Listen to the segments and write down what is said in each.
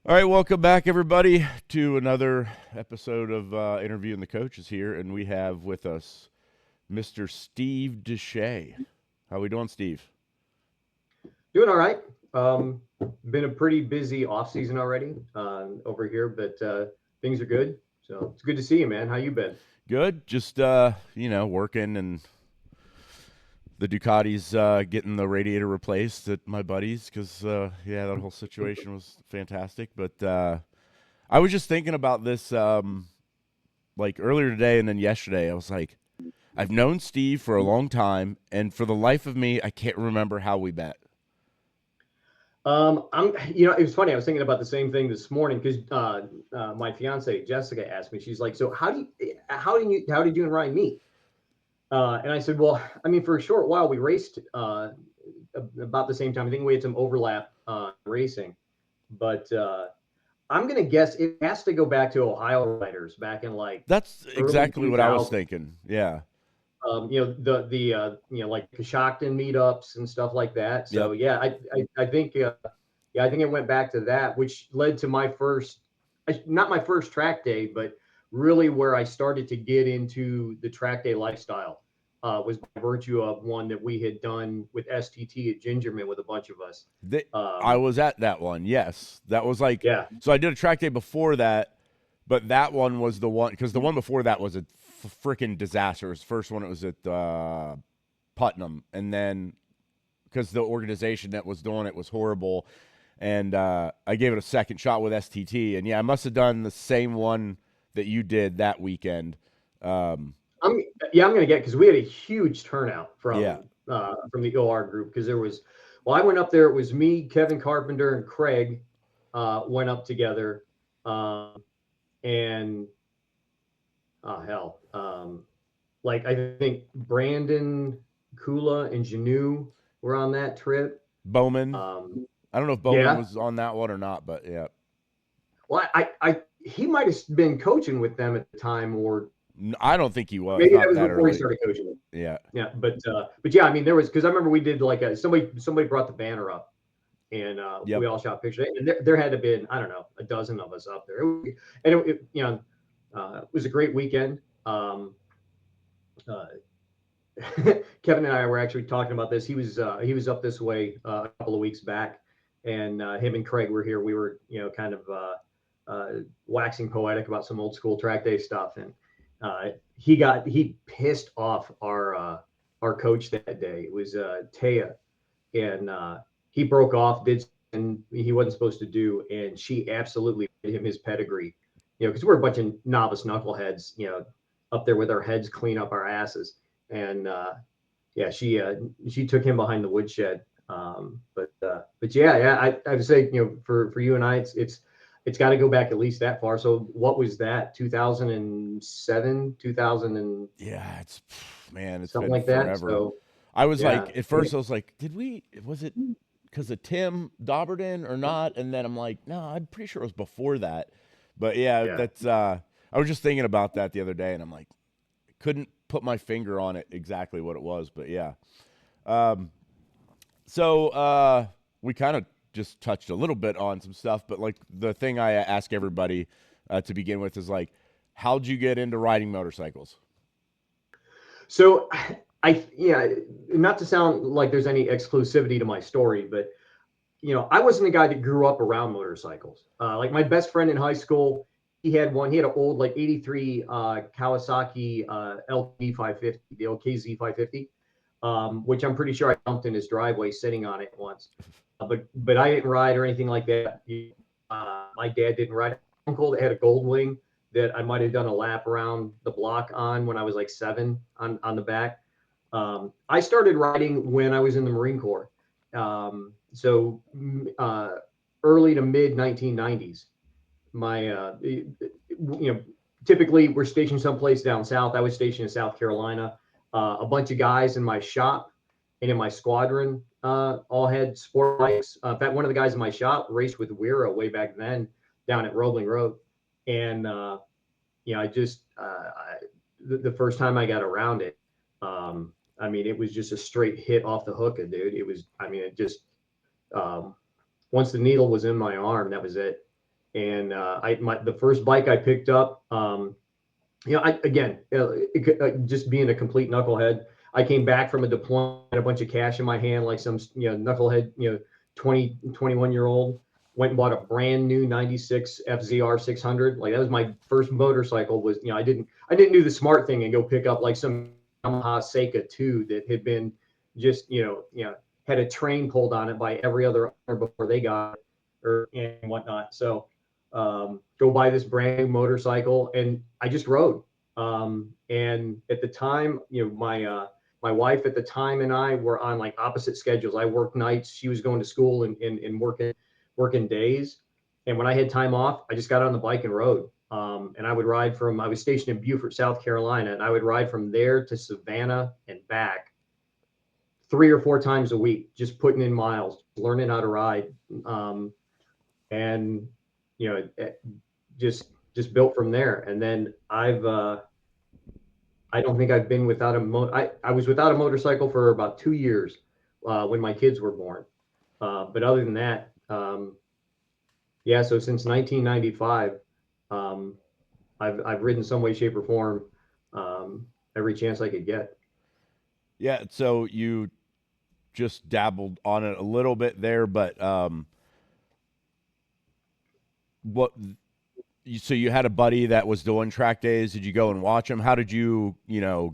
All right, welcome back, everybody, to another episode of Interviewing the Coaches here, and we have with us Mr. Steve DeSha. How we doing, Steve? Doing all right. Been a pretty busy off season already over here, but things are good. So it's good to see you, man. How you been? Good. Just working, and the Ducati's getting the radiator replaced at my buddy's because that whole situation was fantastic. But I was just thinking about this like earlier today and then yesterday. I was like, I've known Steve for a long time, and for the life of me, I can't remember how we met. It was funny. I was thinking about the same thing this morning because my fiance Jessica asked me. She's like, "So how did you and Ryan meet?" And I said, "Well, I mean, for a short while, we raced about the same time. I think we had some overlap racing, but I'm gonna guess it has to go back to Ohio Riders back in like That's early exactly what I was 2000. thinking. Yeah. Like Coshocton meetups and stuff like that. So Yep. yeah, I think I think it went back to that, which led to my first, not my first track day, but really where I started to get into the track day lifestyle. Was by virtue of one that we had done with STT at Gingerman with a bunch of us. They, I Um, was at that one. Yes. That was like, yeah, so I did a track day before that, but that one was the one, because the one before that was a freaking disaster. It was the first one, it was at Putnam. And then, because the organization that was doing it was horrible. And I gave it a second shot with STT. And yeah, I must have done the same one that you did that weekend. Um, I'm I'm gonna get because we had a huge turnout yeah. from the OR group because there was well I went up there, it was me, Kevin Carpenter, and Craig went up together, and hell, like I think Brandon, Kula, and Janu were on that trip. Bowman. Um, I don't know if Bowman yeah, was on that one or not, but yeah. well I he might have been coaching with them at the time, or I don't think he was. maybe that Not was that before he early. started coaching. Yeah. Yeah, but yeah, I mean there was because I remember we did like somebody brought the banner up and Yep. we all shot pictures. And there had to been I don't know a dozen of us up there, it was a great weekend. Uh, Kevin and I were actually talking about this. He was up this way a couple of weeks back, and him and Craig were here. We were kind of waxing poetic about some old school track day stuff, and he pissed off our coach that day. It was Taya, and he broke off, did something he wasn't supposed to do, and she absolutely made him his pedigree. Because we're a bunch of novice knuckleheads, up there with our heads clean up our asses, and yeah, she took him behind the woodshed. But yeah, I would say for you and I, it's got to go back at least that far. So what was that? 2007, 2000 and Yeah, it's man, it's something been like that. forever. So I was yeah, like, at first, I was like, was it because of Tim Dobberden or not? And then I'm like, no, I'm pretty sure it was before that. But yeah, yeah. I was just thinking about that the other day, and I'm like, couldn't put my finger on it exactly what it was, but yeah. Um, so we kind of just touched a little bit on some stuff, but like the thing I ask everybody to begin with is like, how'd you get into riding motorcycles? So yeah, not to sound like there's any exclusivity to my story, but I wasn't a guy that grew up around motorcycles. Like my best friend in high school, he had one. He had an old like '83 Kawasaki LT 550, the LKZ 550, which I'm pretty sure I dumped in his driveway sitting on it once. But I didn't ride or anything like that. My dad didn't ride. Uncle that had a gold wing that I might have done a lap around the block on when I was like 7 on the back. I started riding when I was in the Marine Corps. So early to mid 1990s. My, typically we're stationed someplace down south. I was stationed in South Carolina. A bunch of guys in my shop and in my squadron all had sport bikes. In fact, one of the guys in my shop raced with Wira way back then down at Roebling Road. And, I just, the first time I got around it, I mean, it was just a straight hit off the hook, dude. It was, I mean, it just, um, once the needle was in my arm, that was it. And the first bike I picked up, just being a complete knucklehead, I came back from a deployment, a bunch of cash in my hand, like some, knucklehead, 20, 21-year-old, went and bought a brand new 96 FZR 600. Like that was my first motorcycle. Was, I didn't do the smart thing and go pick up like some Yamaha Seika 2 that had been just, had a train pulled on it by every other owner before they got it or and whatnot. So go buy this brand new motorcycle, and I just rode. And at the time, my wife at the time and I were on like opposite schedules. I worked nights, she was going to school and working days. And when I had time off, I just got on the bike and rode. And I was stationed in Beaufort, South Carolina, and I would ride from there to Savannah and back 3 or 4 times a week, just putting in miles, learning how to ride. And just built from there. And then I don't think I've been without I was without a motorcycle for about 2 years when my kids were born. But other than that, so since 1995, I've ridden some way, shape, or form every chance I could get. Yeah, so you just dabbled on it a little bit there, but so you had a buddy that was doing track days. Did you go and watch him? How did you,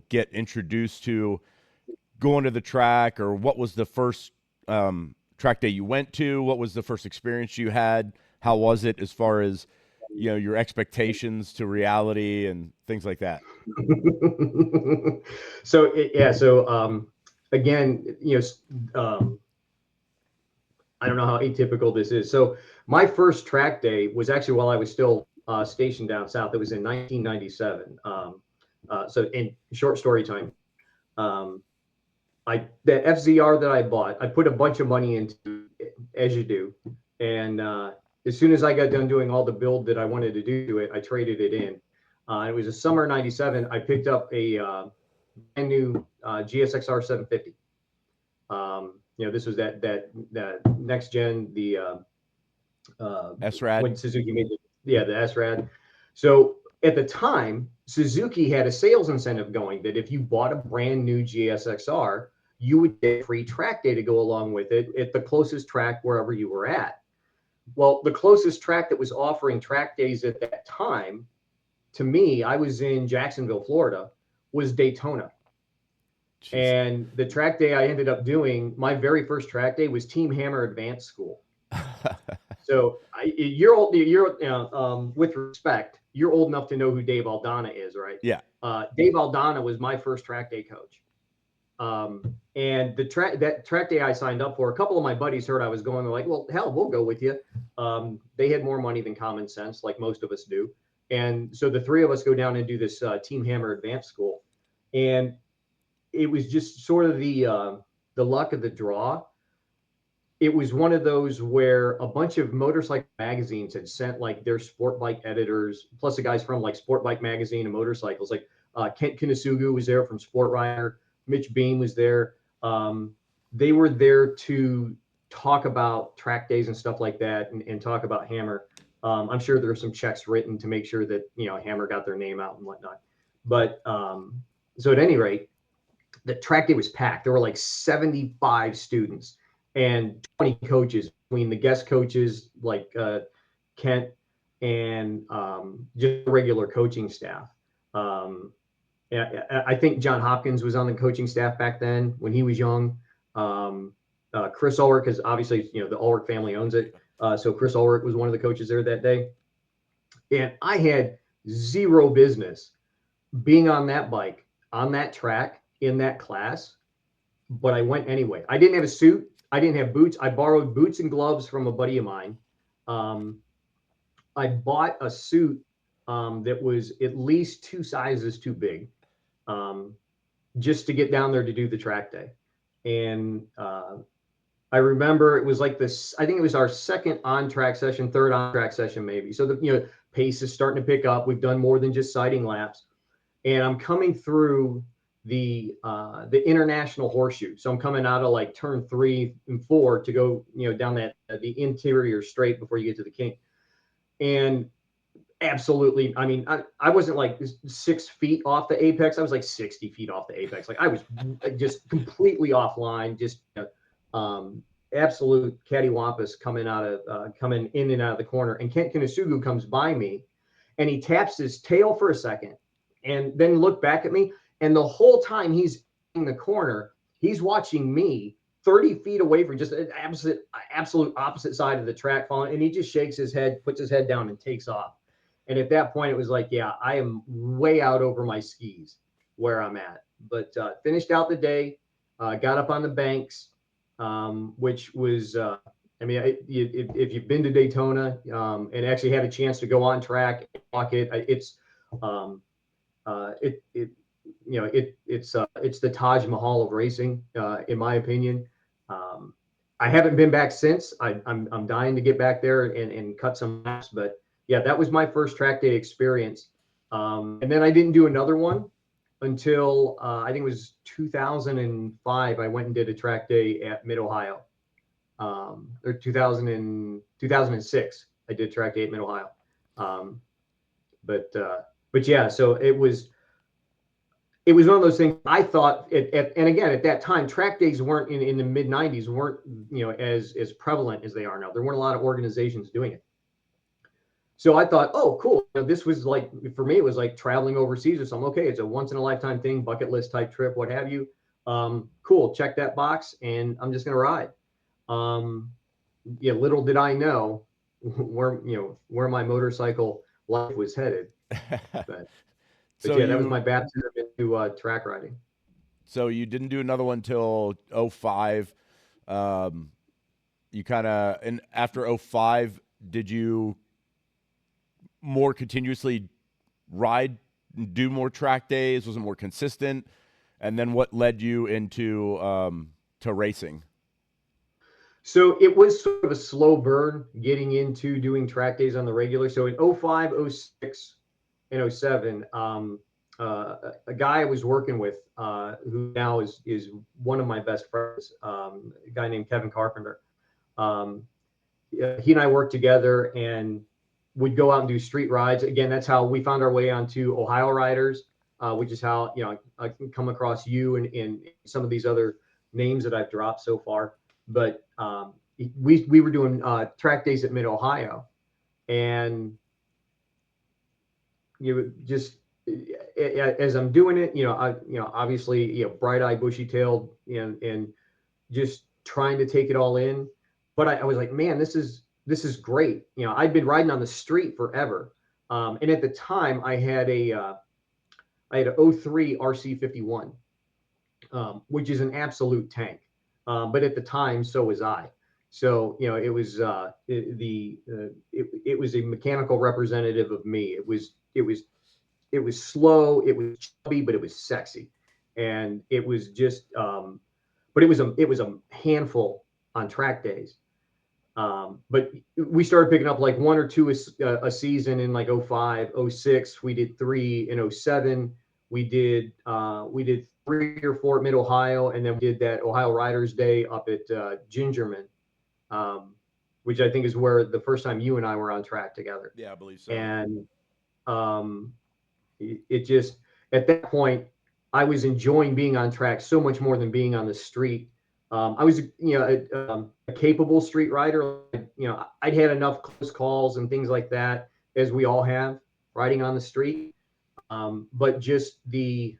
get introduced to going to the track, or what was the first track day you went to? What was the first experience you had? How was it as far as, your expectations to reality and things like that? Again, I don't know how atypical this is. So my first track day was actually while I was still stationed down south. It was in 1997. So in short story time, the FZR that I bought, I put a bunch of money into, as you do, and as soon as I got done doing all the build that I wanted to do to it, I traded it in. It was a summer '97. I picked up a brand new GSXR 750. This was that next gen, the S-Rad? when Suzuki made the S-Rad. So at the time, Suzuki had a sales incentive going that if you bought a brand new GSXR, you would get a free track day to go along with it at the closest track wherever you were at. Well, the closest track that was offering track days at that time, to me, I was in Jacksonville, Florida, was Daytona. Jeez. And the track day I ended up doing, my very first track day was Team Hammer Advanced School. So you're old. With respect, you're old enough to know who Dave Aldana is, right? Yeah. Dave Aldana was my first track day coach. And that track day I signed up for, a couple of my buddies heard I was going. They're like, "Well, hell, we'll go with you." They had more money than common sense, like most of us do. And so the three of us go down and do this Team Hammer Advanced School, and it was just sort of the luck of the draw. It was one of those where a bunch of motorcycle magazines had sent like their sport bike editors, plus the guys from like Sport Bike Magazine and motorcycles. Like Kent Kinisugu was there from Sport Rider. Mitch Beam was there. They were there to talk about track days and stuff like that, and talk about Hammer. I'm sure there were some checks written to make sure that Hammer got their name out and whatnot. But so at any rate, the track day was packed. There were like 75 students and 20 coaches, between the guest coaches like Kent and just regular coaching staff. I think John Hopkins was on the coaching staff back then when he was young. Chris Ulrich, because obviously the Ulrich family owns it, so Chris Ulrich was one of the coaches there that day. And I had zero business being on that bike, on that track, in that class, but I went anyway. I didn't have a suit. I didn't have boots. I borrowed boots and gloves from a buddy of mine. I bought a suit that was at least 2 sizes too big, just to get down there to do the track day. And I remember it was like this, I think it was our second on-track session, third on-track session maybe. So the pace is starting to pick up. We've done more than just sighting laps. And I'm coming through the international horseshoe. So I'm coming out of like turn 3 and 4 to go, down the interior straight before you get to the kink. and absolutely. I mean, I wasn't like 6 feet off the apex. I was like 60 feet off the apex. Like I was just completely offline, just absolute cattywampus coming in and out of the corner. And Kent Kinosugu comes by me and he taps his tail for a second and then looked back at me. And the whole time he's in the corner, he's watching me 30 feet away from just an absolute opposite side of the track falling. And he just shakes his head, puts his head down and takes off. And at that point, it was like, yeah, I am way out over my skis where I'm at. But finished out the day, got up on the banks, which was, I mean, if you've been to Daytona and actually had a chance to go on track and walk it, it's it's the Taj Mahal of racing, in my opinion. I haven't been back since. I'm dying to get back there and cut some laps, but yeah, that was my first track day experience. And then I didn't do another one until I think it was 2005. I went and did a track day at Mid Ohio, or 2006. I did track day at Mid Ohio. But yeah, so it was one of those things. I thought, and again, at that time, track days weren't in the mid 90s, weren't as prevalent as they are now. There weren't a lot of organizations doing it. So I thought, oh, cool. This was like, for me, it was like traveling overseas or something. Okay, it's a once in a lifetime thing, bucket list type trip, what have you. Cool, check that box, and I'm just gonna ride. Yeah, little did I know where my motorcycle life was headed. But So yeah, that was my baptism into track riding. So you didn't do another one till 05. You kind of, and after 05, did you more continuously ride, do more track days? Was it more consistent? And then what led you into to racing? So it was sort of a slow burn getting into doing track days on the regular. So in 05, 06, and 07, a guy I was working with, who now is one of my best friends, a guy named Kevin Carpenter. He and I worked together and would go out and do street rides. Again, that's how we found our way onto Ohio Riders, which is how I can come across you and some of these other names that I've dropped so far. But we were doing track days at Mid Ohio, and just as I'm doing it, obviously, bright-eyed, bushy-tailed, and just trying to take it all in. But I was like, man, this is great. I'd been riding on the street forever, and at the time, I had a 03 RC51, which is an absolute tank. But at the time, so was I. So it was it was a mechanical representative of me. It was slow, it was chubby, but it was sexy, and it was just but it was a handful on track days. But we started picking up like one or two a season in like 05, 06. We did 3 in 07. We did 3 or 4 at Mid Ohio, and then we did that Ohio Riders Day up at Gingerman, which I think is where the first time you and I were on track together. Yeah, I believe so. And it just, at that point, I was enjoying being on track so much more than being on the street. I was, a capable street rider. I'd had enough close calls and things like that, as we all have, riding on the street. But just being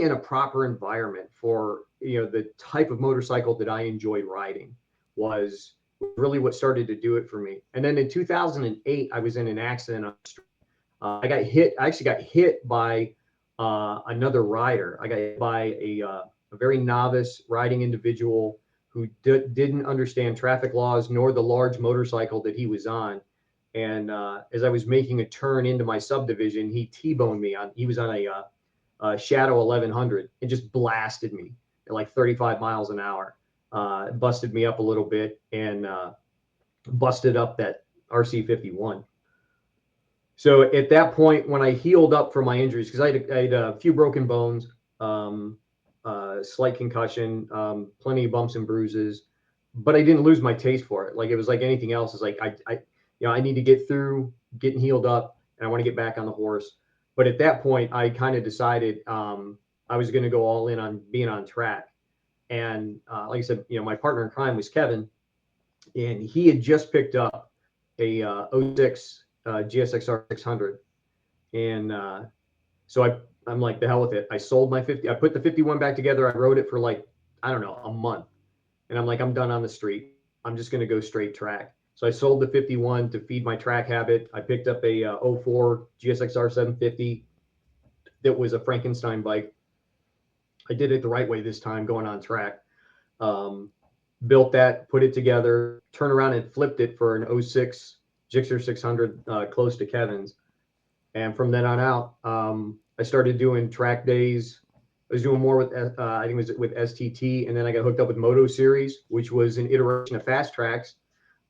in a proper environment for, the type of motorcycle that I enjoyed riding was really what started to do it for me. And then in 2008, I was in an accident on the street. I actually got hit by another rider. I got hit by a very novice riding individual who didn't understand traffic laws nor the large motorcycle that he was on. And as I was making a turn into my subdivision, he T-boned me. He was on a Shadow 1100 and just blasted me at like 35 miles an hour. Busted me up a little bit and busted up that RC51. So at that point, when I healed up from my injuries, because I had a few broken bones, slight concussion, plenty of bumps and bruises, but I didn't lose my taste for it. Like it was like anything else. It's like I need to get through getting healed up, and I want to get back on the horse. But at that point, I kind of decided I was going to go all in on being on track. And like I said, my partner in crime was Kevin, and he had just picked up a '06 GSXR 600, and so I'm like, the hell with it. I sold my 50. I put the 51 back together. I rode it for like, I don't know, a month, and I'm like, I'm done on the street. I'm just going to go straight track. So I sold the 51 to feed my track habit. I picked up a '04 GSXR 750 that was a Frankenstein bike. I did it the right way this time, going on track. Um, Built that, put it together, turned around and flipped it for an '06 Gixxer 600 close to Kevin's. And from then on out, I started doing track days. I was doing more with, I think it was with STT, and then I got hooked up with Moto Series, which was an iteration of Fast Tracks.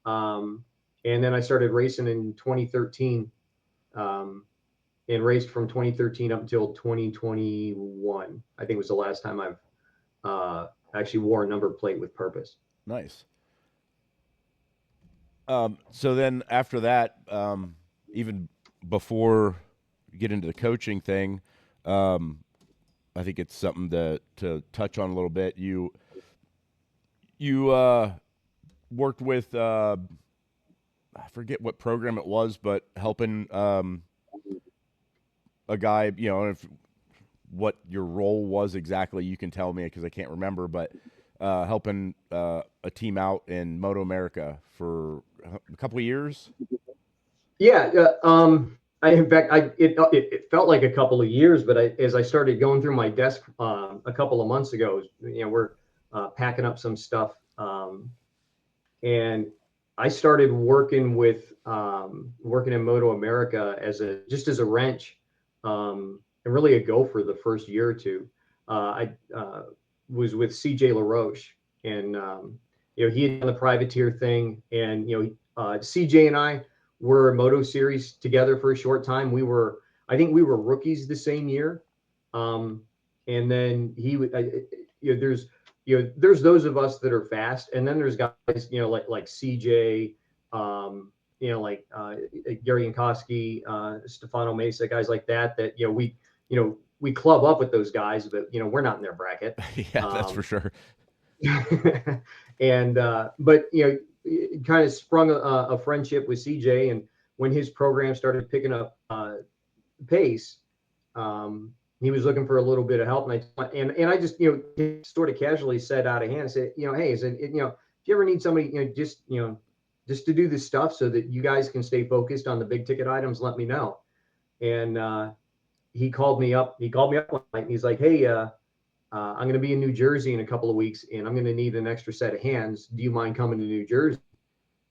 And then I started racing in 2013, and raced from 2013 up until 2021. I think was the last time I've actually wore a number plate with purpose. Nice. So then after that, even before you get into the coaching thing, I think it's something to touch on a little bit. You worked with I forget what program it was, but helping a guy. What your role was exactly, you can tell me because I can't remember, but helping a team out in MotoAmerica for a couple of years. Yeah. In fact, it felt like a couple of years, but as I started going through my desk a couple of months ago, we're packing up some stuff, and I started working in MotoAmerica as a wrench, and really a gopher the first year or two. I was with CJ LaRoche, and he had done the privateer thing, and CJ and I were a Moto Series together for a short time. I think we were rookies the same year, and then there's those of us that are fast, and then there's guys like CJ, Gary Yankowski, Stefano Mesa, guys like that we club up with those guys, but we're not in their bracket. Yeah, that's for sure. And but it kind of sprung a friendship with CJ, and when his program started picking up pace, he was looking for a little bit of help, and I just sort of casually said out of hand, said, hey, if you ever need somebody just to do this stuff so that you guys can stay focused on the big ticket items, let me know. And he called me up one night, and he's like, hey, I'm going to be in New Jersey in a couple of weeks, and I'm going to need an extra set of hands. Do you mind coming to New Jersey?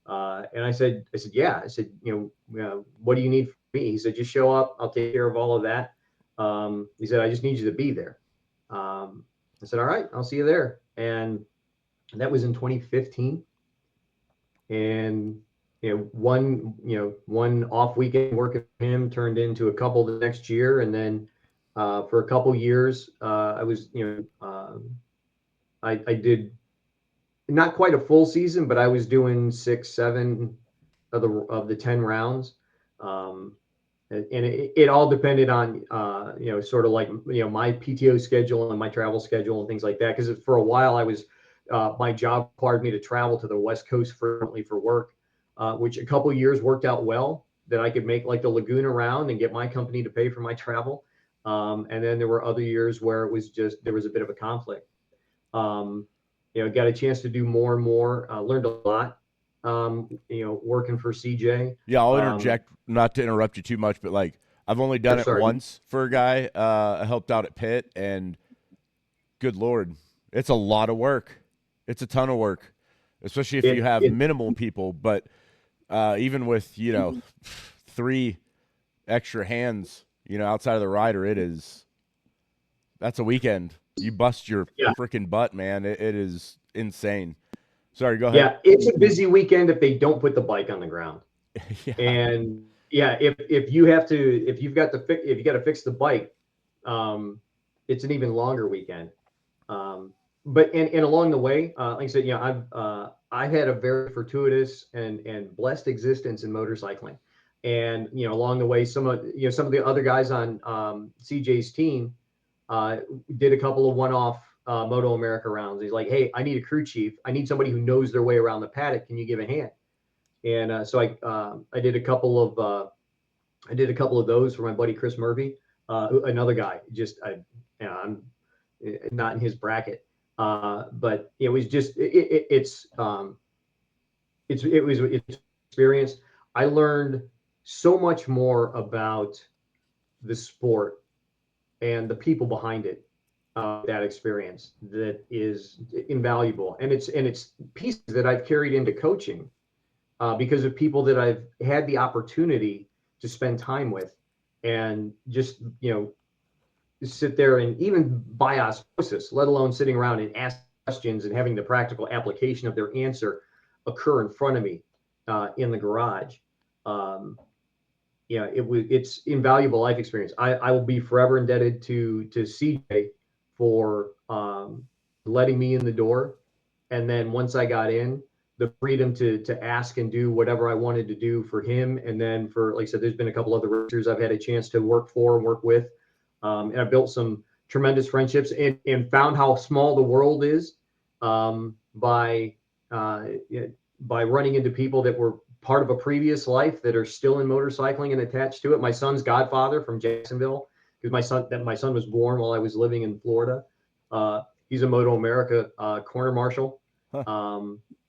And I said, yeah. I said, what do you need from me? He said, just show up. I'll take care of all of that. He said, I just need you to be there. I said, all right, I'll see you there. And that was in 2015. And one off weekend working for him turned into a couple the next year, and then for a couple years, I was I did not quite a full season, but I was doing 6, 7 of the 10 rounds, and it all depended on sort of like my PTO schedule and my travel schedule and things like that. Because for a while I was my job required me to travel to the West Coast frequently for work, which a couple of years worked out well, that I could make like the Laguna round and get my company to pay for my travel. And then there were other years where it was just, there was a bit of a conflict. Got a chance to do more and more, learned a lot, working for CJ. Yeah, I'll interject, not to interrupt you too much, but like I've only done it once for a guy. I helped out at Pitt, and good Lord, it's a lot of work. It's a ton of work, especially if you have minimal people. But even with 3 extra hands, outside of the rider, that's a weekend. You bust your freaking butt, man. It is insane. Sorry, go ahead. Yeah, it's a busy weekend if they don't put the bike on the ground. Yeah. And yeah, if you got to fix the bike, it's an even longer weekend. But along the way, like I said, I've had a very fortuitous and blessed existence in motorcycling. And, along the way, some of the other guys on CJ's team uh, did a couple of one-off MotoAmerica rounds. He's like, hey, I need a crew chief. I need somebody who knows their way around the paddock. Can you give a hand? And so I did a couple of those for my buddy Chris Murphy, another guy. I'm not in his bracket, but it was just it was experience. I learned so much more about the sport and the people behind it. That experience that is invaluable, and it's pieces that I've carried into coaching because of people that I've had the opportunity to spend time with, and just sit there and even by osmosis, let alone sitting around and ask questions and having the practical application of their answer occur in front of me in the garage. It's invaluable life experience. I will be forever indebted to CJ for letting me in the door, and then once I got in, the freedom to ask and do whatever I wanted to do for him. And then for, like I said, there's been a couple other racers I've had a chance to work for and work with. And I built some tremendous friendships and found how small the world is by running into people that were part of a previous life that are still in motorcycling and attached to it. My son's godfather from Jacksonville, because my son was born while I was living in Florida. He's a MotoAmerica corner marshal. Huh.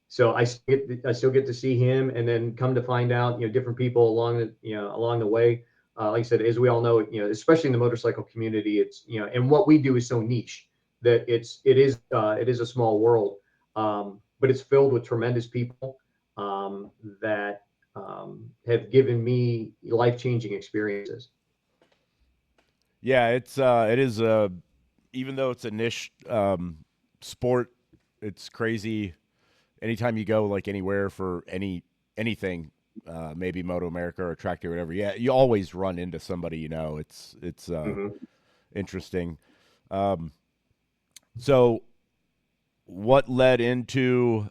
So I still get to see him, and then come to find out, different people along the way. Like I said, as we all know, especially in the motorcycle community, it's, and what we do is so niche that it is a small world, but it's filled with tremendous people that have given me life-changing experiences. Yeah, it is even though it's a niche sport, it's crazy. Anytime you go like anywhere for anything, maybe Moto America or Tractor or whatever, yeah, you always run into somebody. It's Mm-hmm. interesting. Um, so, what led into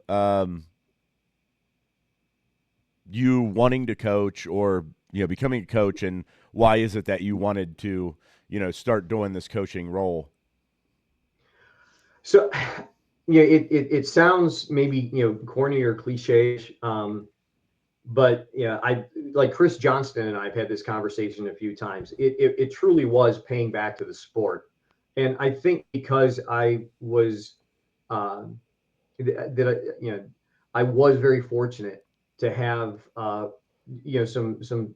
you wanting to coach, or becoming a coach, and why is it that you wanted to start doing this coaching role? So, it sounds maybe corny or cliche, but yeah, I like Chris Johnston and I've had this conversation a few times. It truly was paying back to the sport, and I think because I was that I was very fortunate to have some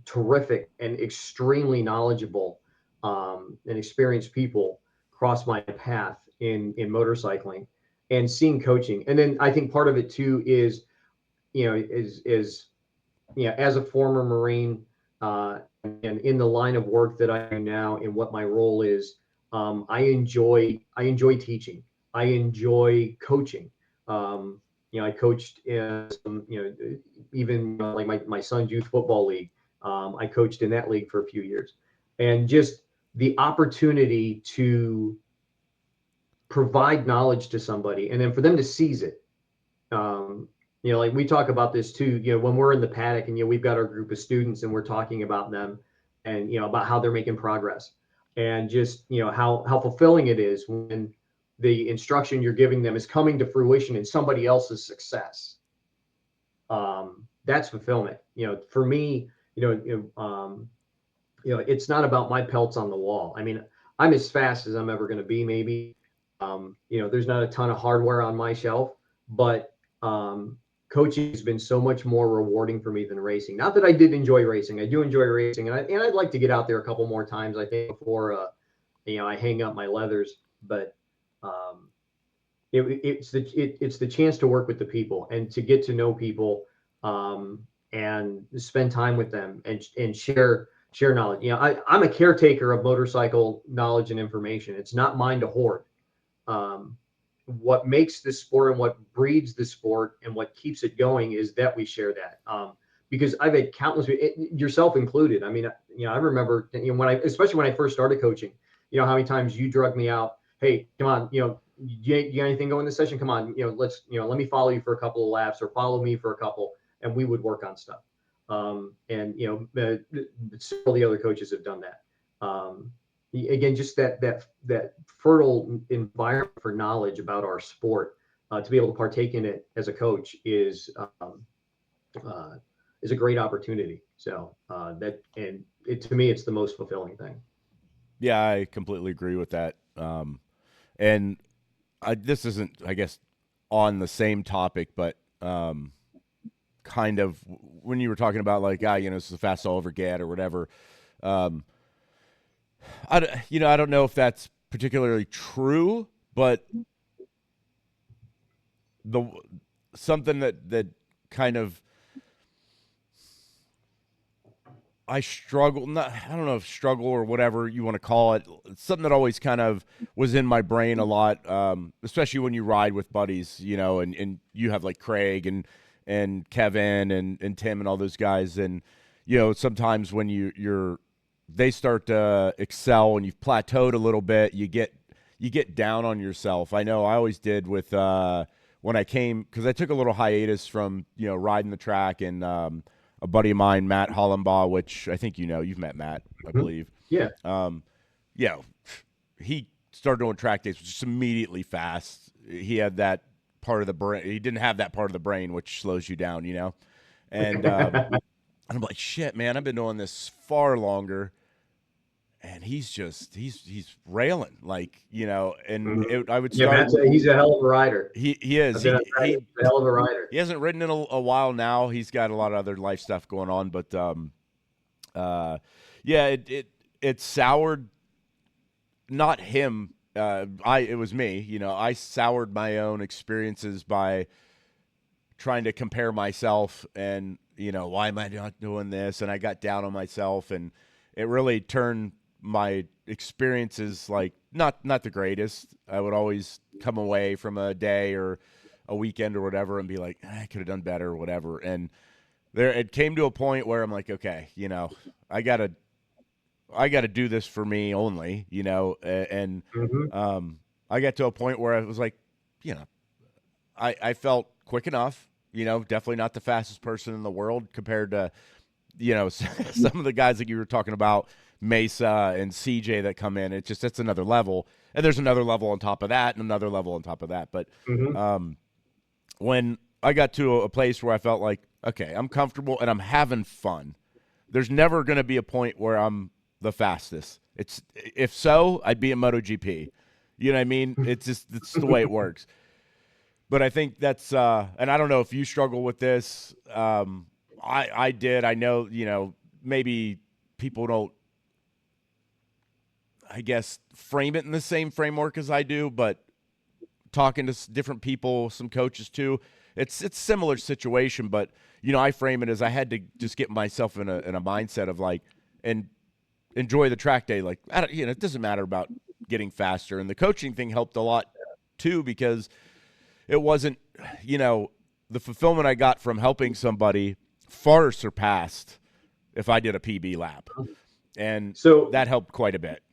terrific and extremely knowledgeable and experienced people cross my path in motorcycling and seeing coaching. And then I think part of it too is is as a former Marine and in the line of work that I do now and what my role is, I enjoy teaching. I enjoy coaching. I coached in some, even like my son's youth football league. I coached in that league for a few years, and just the opportunity to provide knowledge to somebody and then for them to seize it. Um, like we talk about this too, when we're in the paddock and, we've got our group of students and we're talking about them and, about how they're making progress and just, how fulfilling it is when the instruction you're giving them is coming to fruition in somebody else's success. That's fulfillment. For me, it's not about my pelts on the wall. I mean, I'm as fast as I'm ever going to be, maybe. There's not a ton of hardware on my shelf, but coaching has been so much more rewarding for me than racing. Not that I did enjoy racing. I do enjoy racing, and I'd like to get out there a couple more times, I think, before I hang up my leathers. But um, it's the chance to work with the people and to get to know people and spend time with them and share knowledge. I'm a caretaker of motorcycle knowledge and information. It's not mine to hoard. Um, what makes this sport and what breeds the sport and what keeps it going is that we share that. Because I've had countless, yourself included. I mean, I remember especially when I first started coaching, how many times you drug me out. Hey, come on, you got anything going this session? Come on, let me follow you for a couple of laps, or follow me for a couple, and we would work on stuff. And several of the other coaches have done that. Again, just that fertile environment for knowledge about our sport, to be able to partake in it as a coach is a great opportunity. So to me, it's the most fulfilling thing. Yeah, I completely agree with that. And this isn't, I guess, on the same topic, but kind of when you were talking about like, it's the fastest I'll ever get or whatever. I don't know if that's particularly true, but something that kind of I struggle. I don't know if struggle or whatever you want to call it. It's something that always kind of was in my brain a lot, especially when you ride with buddies, and you have like Craig and Kevin and Tim and all those guys, and sometimes when they start to excel and you've plateaued a little bit, you get down on yourself. I know I always did with when I came, because I took a little hiatus from riding the track, and a buddy of mine, Matt Hollenbaugh, which I think you've met Matt, I believe. Yeah. He started doing track days, just immediately fast. He had that part of the brain. He didn't have that part of the brain, which slows you down, And I'm like, shit, man, I've been doing this far longer. And he's railing, like, and I would start. Yeah, he's a hell of a rider. He is. He's a hell of a rider. He hasn't ridden in a while now. He's got a lot of other life stuff going on, but it soured. Not him. It was me. I soured my own experiences by trying to compare myself, and why am I not doing this? And I got down on myself, and it really turned my experiences like not the greatest. I would always come away from a day or a weekend or whatever and be like, I could have done better or whatever. And it came to a point where I'm like, okay, I gotta do this for me only, and I got to a point where I was like, I felt quick enough, definitely not the fastest person in the world compared to, some of the guys that you were talking about, Mesa and CJ that come in. It's another level, and there's another level on top of that, and another level on top of that. But when I got to a place where I felt like, okay, I'm comfortable and I'm having fun, there's never going to be a point where I'm the fastest. If so, I'd be in MotoGP. You know what I mean? It's the way it works. But I think that's and I don't know if you struggle with this. I did. I know, maybe people don't, I guess, frame it in the same framework as I do, but talking to different people, some coaches too, it's a similar situation. But, I frame it as I had to just get myself in a mindset of like, and enjoy the track day. Like, it doesn't matter about getting faster. And the coaching thing helped a lot too, because it wasn't, the fulfillment I got from helping somebody far surpassed if I did a PB lap. And so that helped quite a bit.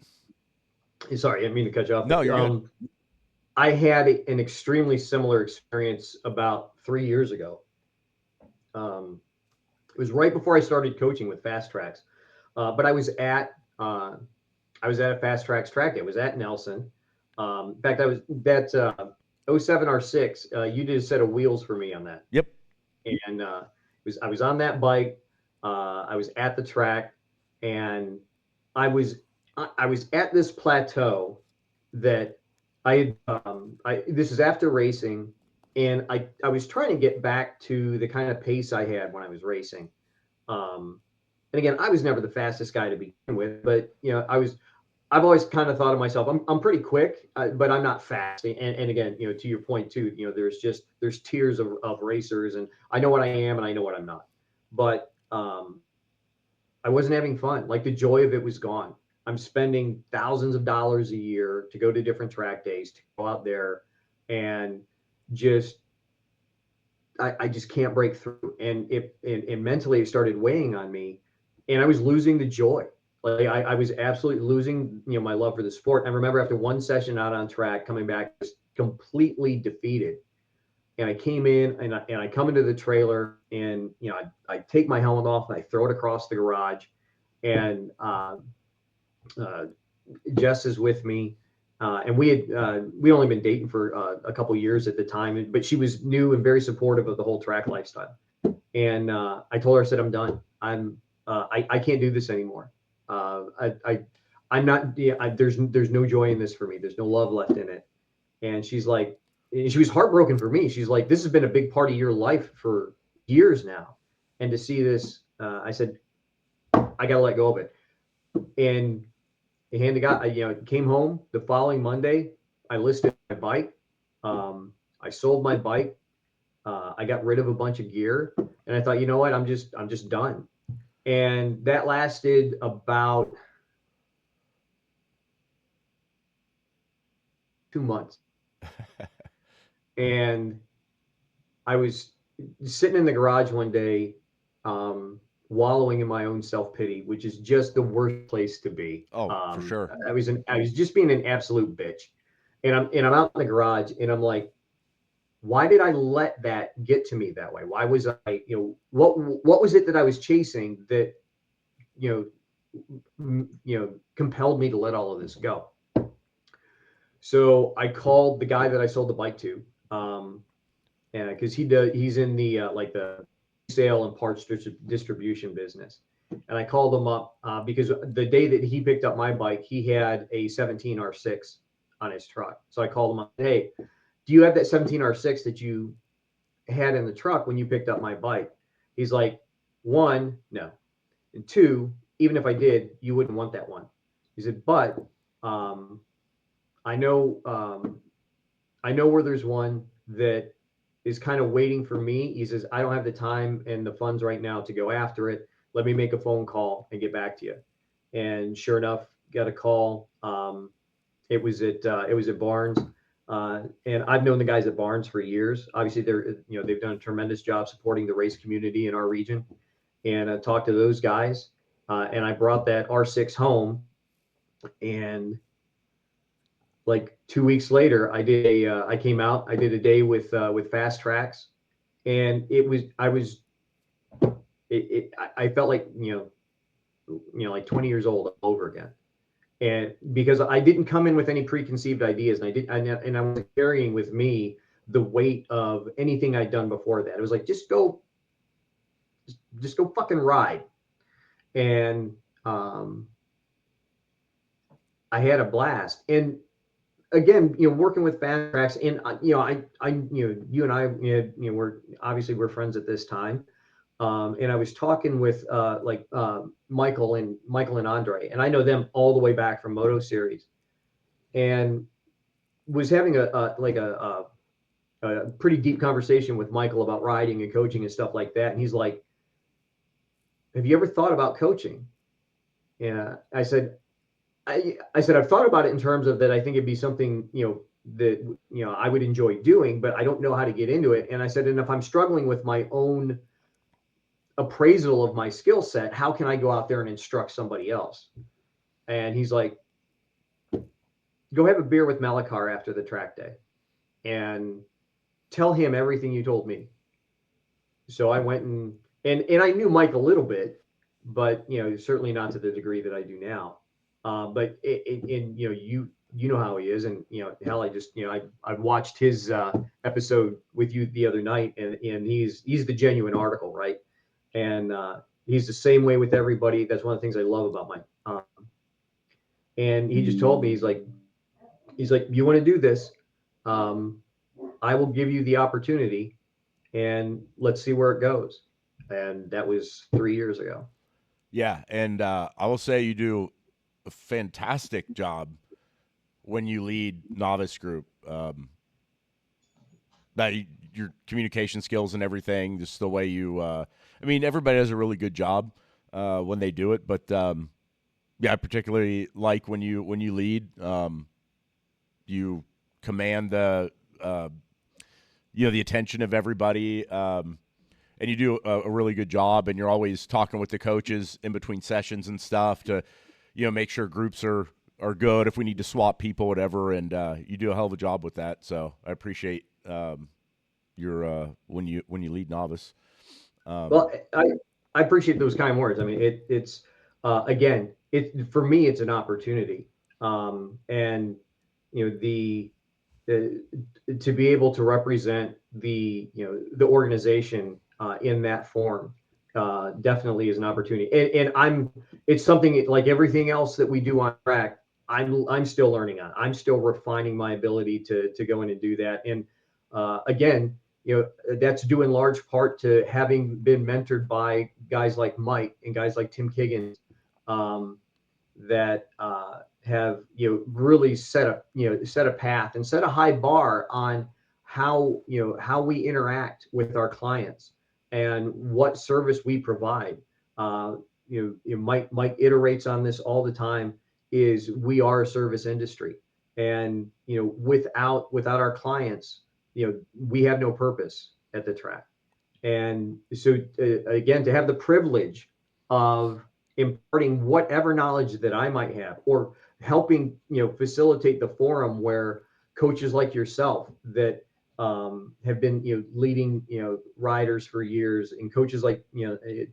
Sorry, I didn't mean to cut you off. No, you're good. I had an extremely similar experience about 3 years ago. It was right before I started coaching with Fast Tracks, but I was at a Fast Tracks track day. I was at Nelson. In fact, I was that 07 R6. You did a set of wheels for me on that. Yep. And I was on that bike. I was at the track, and I was at this plateau that this is after racing, and I was trying to get back to the kind of pace I had when I was racing. And again, I was never the fastest guy to begin with, but I've always kind of thought of myself, I'm pretty quick, but I'm not fast. And again, to your point too, there's tiers of racers, and I know what I am and I know what I'm not. But I wasn't having fun. Like, the joy of it was gone. I'm spending thousands of dollars a year to go to different track days, to go out there, and I just can't break through. And mentally it started weighing on me, and I was losing the joy. Like, I was absolutely losing, my love for the sport. I remember after one session out on track, coming back, just completely defeated. And I came in and I come into the trailer and, I take my helmet off and I throw it across the garage. And uh, Jess is with me. And we only been dating for a couple years at the time, but she was new and very supportive of the whole track lifestyle. And I told her, I said, I'm done. I can't do this anymore. I'm not, there's no joy in this for me. There's no love left in it. And she's like, and she was heartbroken for me. She's like, this has been a big part of your life for years now. And to see this, I said, I got to let go of it. And the hand of God, came home the following Monday. I listed my bike. I sold my bike. I got rid of a bunch of gear, and I thought, you know what, I'm just done. And that lasted about 2 months. And I was sitting in the garage one day, wallowing in my own self-pity, which is just the worst place to be. Oh, for sure. I was just being an absolute bitch. And I'm out in the garage and I'm like, why did I let that get to me that way? Why was I, what was it that I was chasing that, compelled me to let all of this go? So I called the guy that I sold the bike to, because he's in the like the sale and parts distribution business. And I called him up because the day that he picked up my bike, he had a 17 R6 on his truck. So I called him up, hey, do you have that 17 R6 that you had in the truck when you picked up my bike? He's like, one, no. And two, even if I did, you wouldn't want that one. He said, but I know where there's one that is kind of waiting for me. He says, I don't have the time and the funds right now to go after it. Let me make a phone call and get back to you. And sure enough, got a call. It was at Barnes. And I've known the guys at Barnes for years. Obviously, they've done a tremendous job supporting the race community in our region. And I talked to those guys, and I brought that R6 home. And like 2 weeks later, I came out. I did a day with Fast Tracks, and I felt like like 20 years old all over again. And because I didn't come in with any preconceived ideas, and I wasn't carrying with me the weight of anything I'd done before that. It was like, just go fucking ride. And I had a blast. And again, working with Fast Tracks, and you and I, we're friends at this time. And I was talking with Michael and Andre, and I know them all the way back from Moto Series, and was having a pretty deep conversation with Michael about riding and coaching and stuff like that. And he's like, "Have you ever thought about coaching?" And I said, I've thought about it in terms of that. I think it'd be something that I would enjoy doing, but I don't know how to get into it. And I said, and if I'm struggling with my own appraisal of my skill set, how can I go out there and instruct somebody else? And he's like, go have a beer with Malakar after the track day and tell him everything you told me. So I went and I knew Mike a little bit, but certainly not to the degree that I do now. But you know how he is, and hell, I watched his episode with you the other night, and he's the genuine article, right? And he's the same way with everybody. That's one of the things I love about Mike. And he just told me, he's like, you want to do this? I will give you the opportunity, and let's see where it goes. And that was 3 years ago. Yeah, and I will say you do a fantastic job when you lead novice group. Your communication skills and everything, just the way you. Everybody does a really good job when they do it, but I particularly like when you lead. You command the the attention of everybody, and you do a really good job. And you're always talking with the coaches in between sessions and stuff to make sure groups are are good, if we need to swap people, whatever. And you do a hell of a job with that. So I appreciate your when you lead novice. Well, I appreciate those kind words. I mean, it's again, for me, it's an opportunity, and the to be able to represent the organization in that form definitely is an opportunity. And it's something like everything else that we do on track. I'm still learning on. I'm still refining my ability to go in and do that. And again, that's due in large part to having been mentored by guys like Mike and guys like Tim Kiggins, that have really set a path and set a high bar on how we interact with our clients and what service we provide. Mike iterates on this all the time. Is we are a service industry, and without our clients, we have no purpose at the track. And so again, to have the privilege of imparting whatever knowledge that I might have, or helping facilitate the forum where coaches like yourself that have been leading riders for years, and coaches like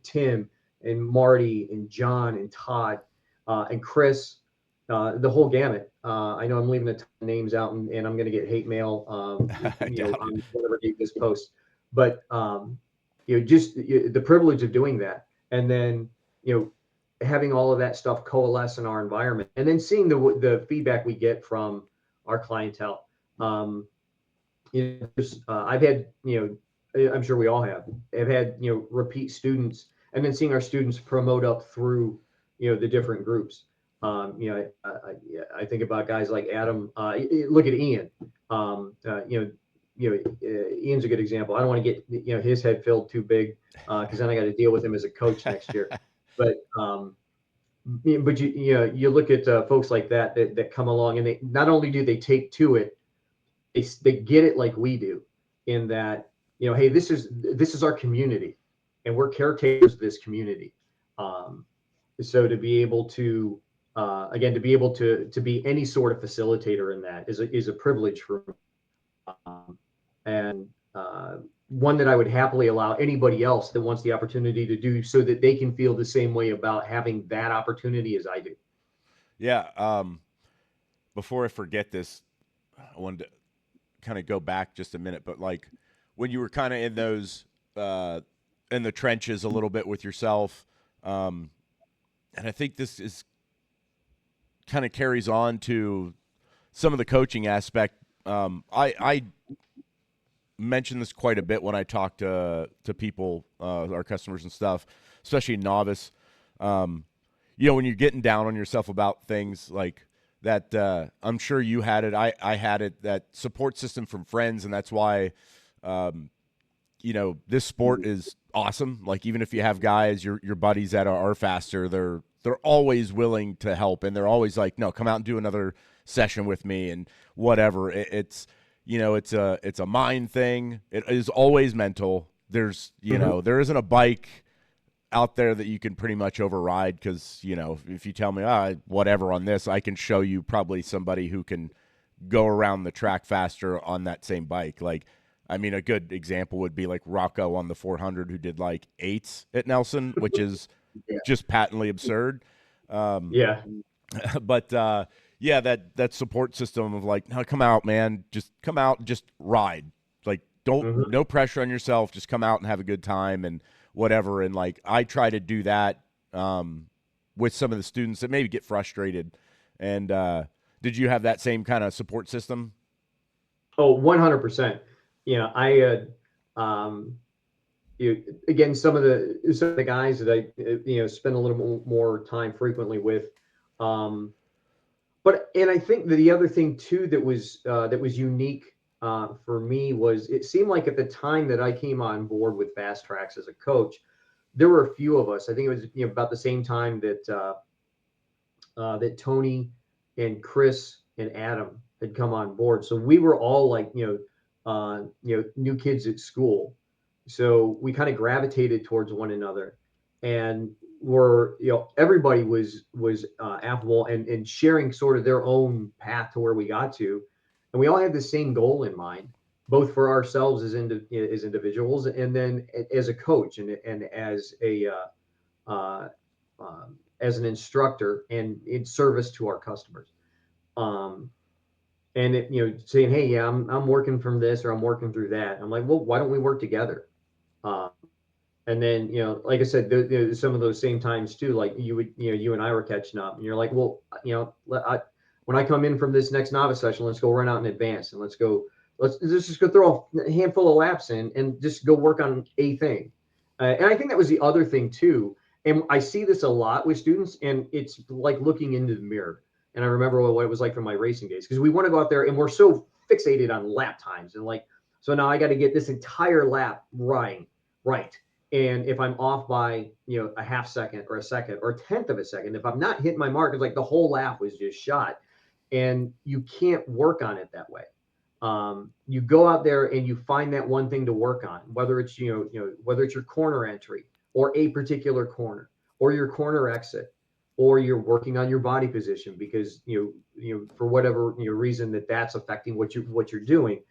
Tim and Marty and John and Todd and Chris, the whole gamut. I know I'm leaving a ton of names out, and I'm going to get hate mail I doubt it. on whatever date this post, but just the privilege of doing that, and then having all of that stuff coalesce in our environment, and then seeing the feedback we get from our clientele. I've had, I'm sure we all have had, repeat students, and then seeing our students promote up through, the different groups. I think about guys like Adam. Look at Ian. Ian's a good example. I don't want to get his head filled too big, because then I got to deal with him as a coach next year. But you look at folks like that come along, and they not only do they take to it, they get it like we do, in that hey, this is our community, and we're caretakers of this community. So to be able to again, to be able to be any sort of facilitator in that is a privilege for me. And one that I would happily allow anybody else that wants the opportunity to do, so that they can feel the same way about having that opportunity as I do. Yeah. Before I forget this, I wanted to kind of go back just a minute, but like when you were kind of in those in the trenches a little bit with yourself, and I think this is kind of carries on to some of the coaching aspect. I mention this quite a bit when I talk to people, our customers and stuff, especially novice. When you're getting down on yourself about things like that, I'm sure you had it. I had it, that support system from friends. And that's why, this sport is awesome. Like, even if you have guys, your buddies that are faster, they're always willing to help. And they're always like, no, come out and do another session with me and whatever. It's a mind thing. It is always mental. There's, there isn't a bike out there that you can pretty much override, because, if you tell me, whatever on this, I can show you probably somebody who can go around the track faster on that same bike. Like, I mean, a good example would be like Rocco on the 400, who did like 8s at Nelson, which is just patently absurd. Yeah. But that support system of like, no, come out, man, just come out and just ride. Like, no pressure on yourself. Just come out and have a good time and whatever. And like, I try to do that with some of the students that maybe get frustrated. And did you have that same kind of support system? Oh, 100%. Again, some of the guys that I spend a little more time frequently with. And I think that the other thing too that was unique for me was, it seemed like at the time that I came on board with Fast Tracks as a coach, there were a few of us. I think it was about the same time that that Tony and Chris and Adam had come on board. So we were all like new kids at school. So we kind of gravitated towards one another, and were, everybody was affable and sharing sort of their own path to where we got to, and we all had the same goal in mind, both for ourselves as individuals, and then as a coach and uh, as an instructor and in service to our customers. Um, and saying, hey, yeah, I'm working from this or I'm working through that. I'm like, well, why don't we work together? Um, and then, like I said, some of those same times too, like you and I were catching up, and you're like, well, when I come in from this next novice session, let's go run out in advance and let's just go throw a handful of laps in and just go work on a thing. And I think that was the other thing too. And I see this a lot with students, and it's like looking into the mirror. And I remember what it was like from my racing days, because we want to go out there and we're so fixated on lap times and like, so now I got to get this entire lap right. And if I'm off by, a half second or a second or a tenth of a second, if I'm not hitting my mark, it's like the whole lap was just shot. And you can't work on it that way. You go out there and you find that one thing to work on, whether it's, whether it's your corner entry or a particular corner or your corner exit, or you're working on your body position because, for whatever reason that's affecting what you're doing.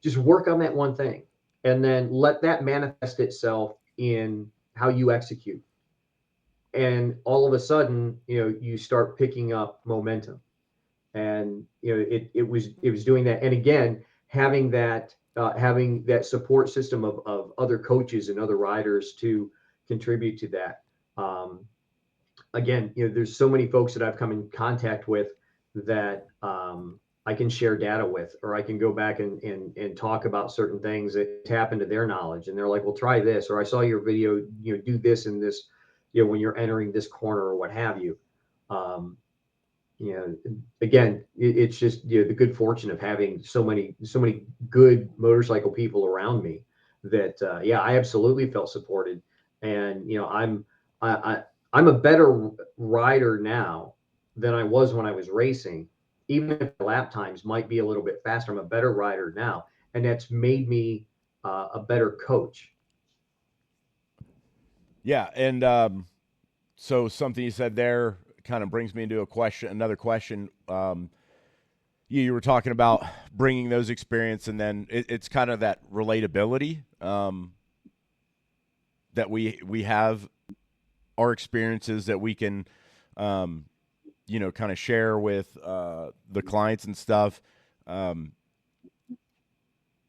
Just work on that one thing and then let that manifest itself in how you execute. And all of a sudden, you start picking up momentum. And it was doing that. And again, having that support system of other coaches and other riders to contribute to that. Again, there's so many folks that I've come in contact with that I can share data with, or I can go back and talk about certain things that tap into their knowledge. And they're like, well, try this, or I saw your video, do this and this, when you're entering this corner or what have you. Um, Again, it's just, the good fortune of having so many good motorcycle people around me that, yeah, I absolutely felt supported. And, I, I'm a better rider now than I was when I was racing. Even if the lap times might be a little bit faster, I'm a better rider now. And that's made me a better coach. Yeah, and so something you said there kind of brings me into another question. You were talking about bringing those experience, and then it's kind of that relatability that we have our experiences that we can, kind of share with the clients and stuff.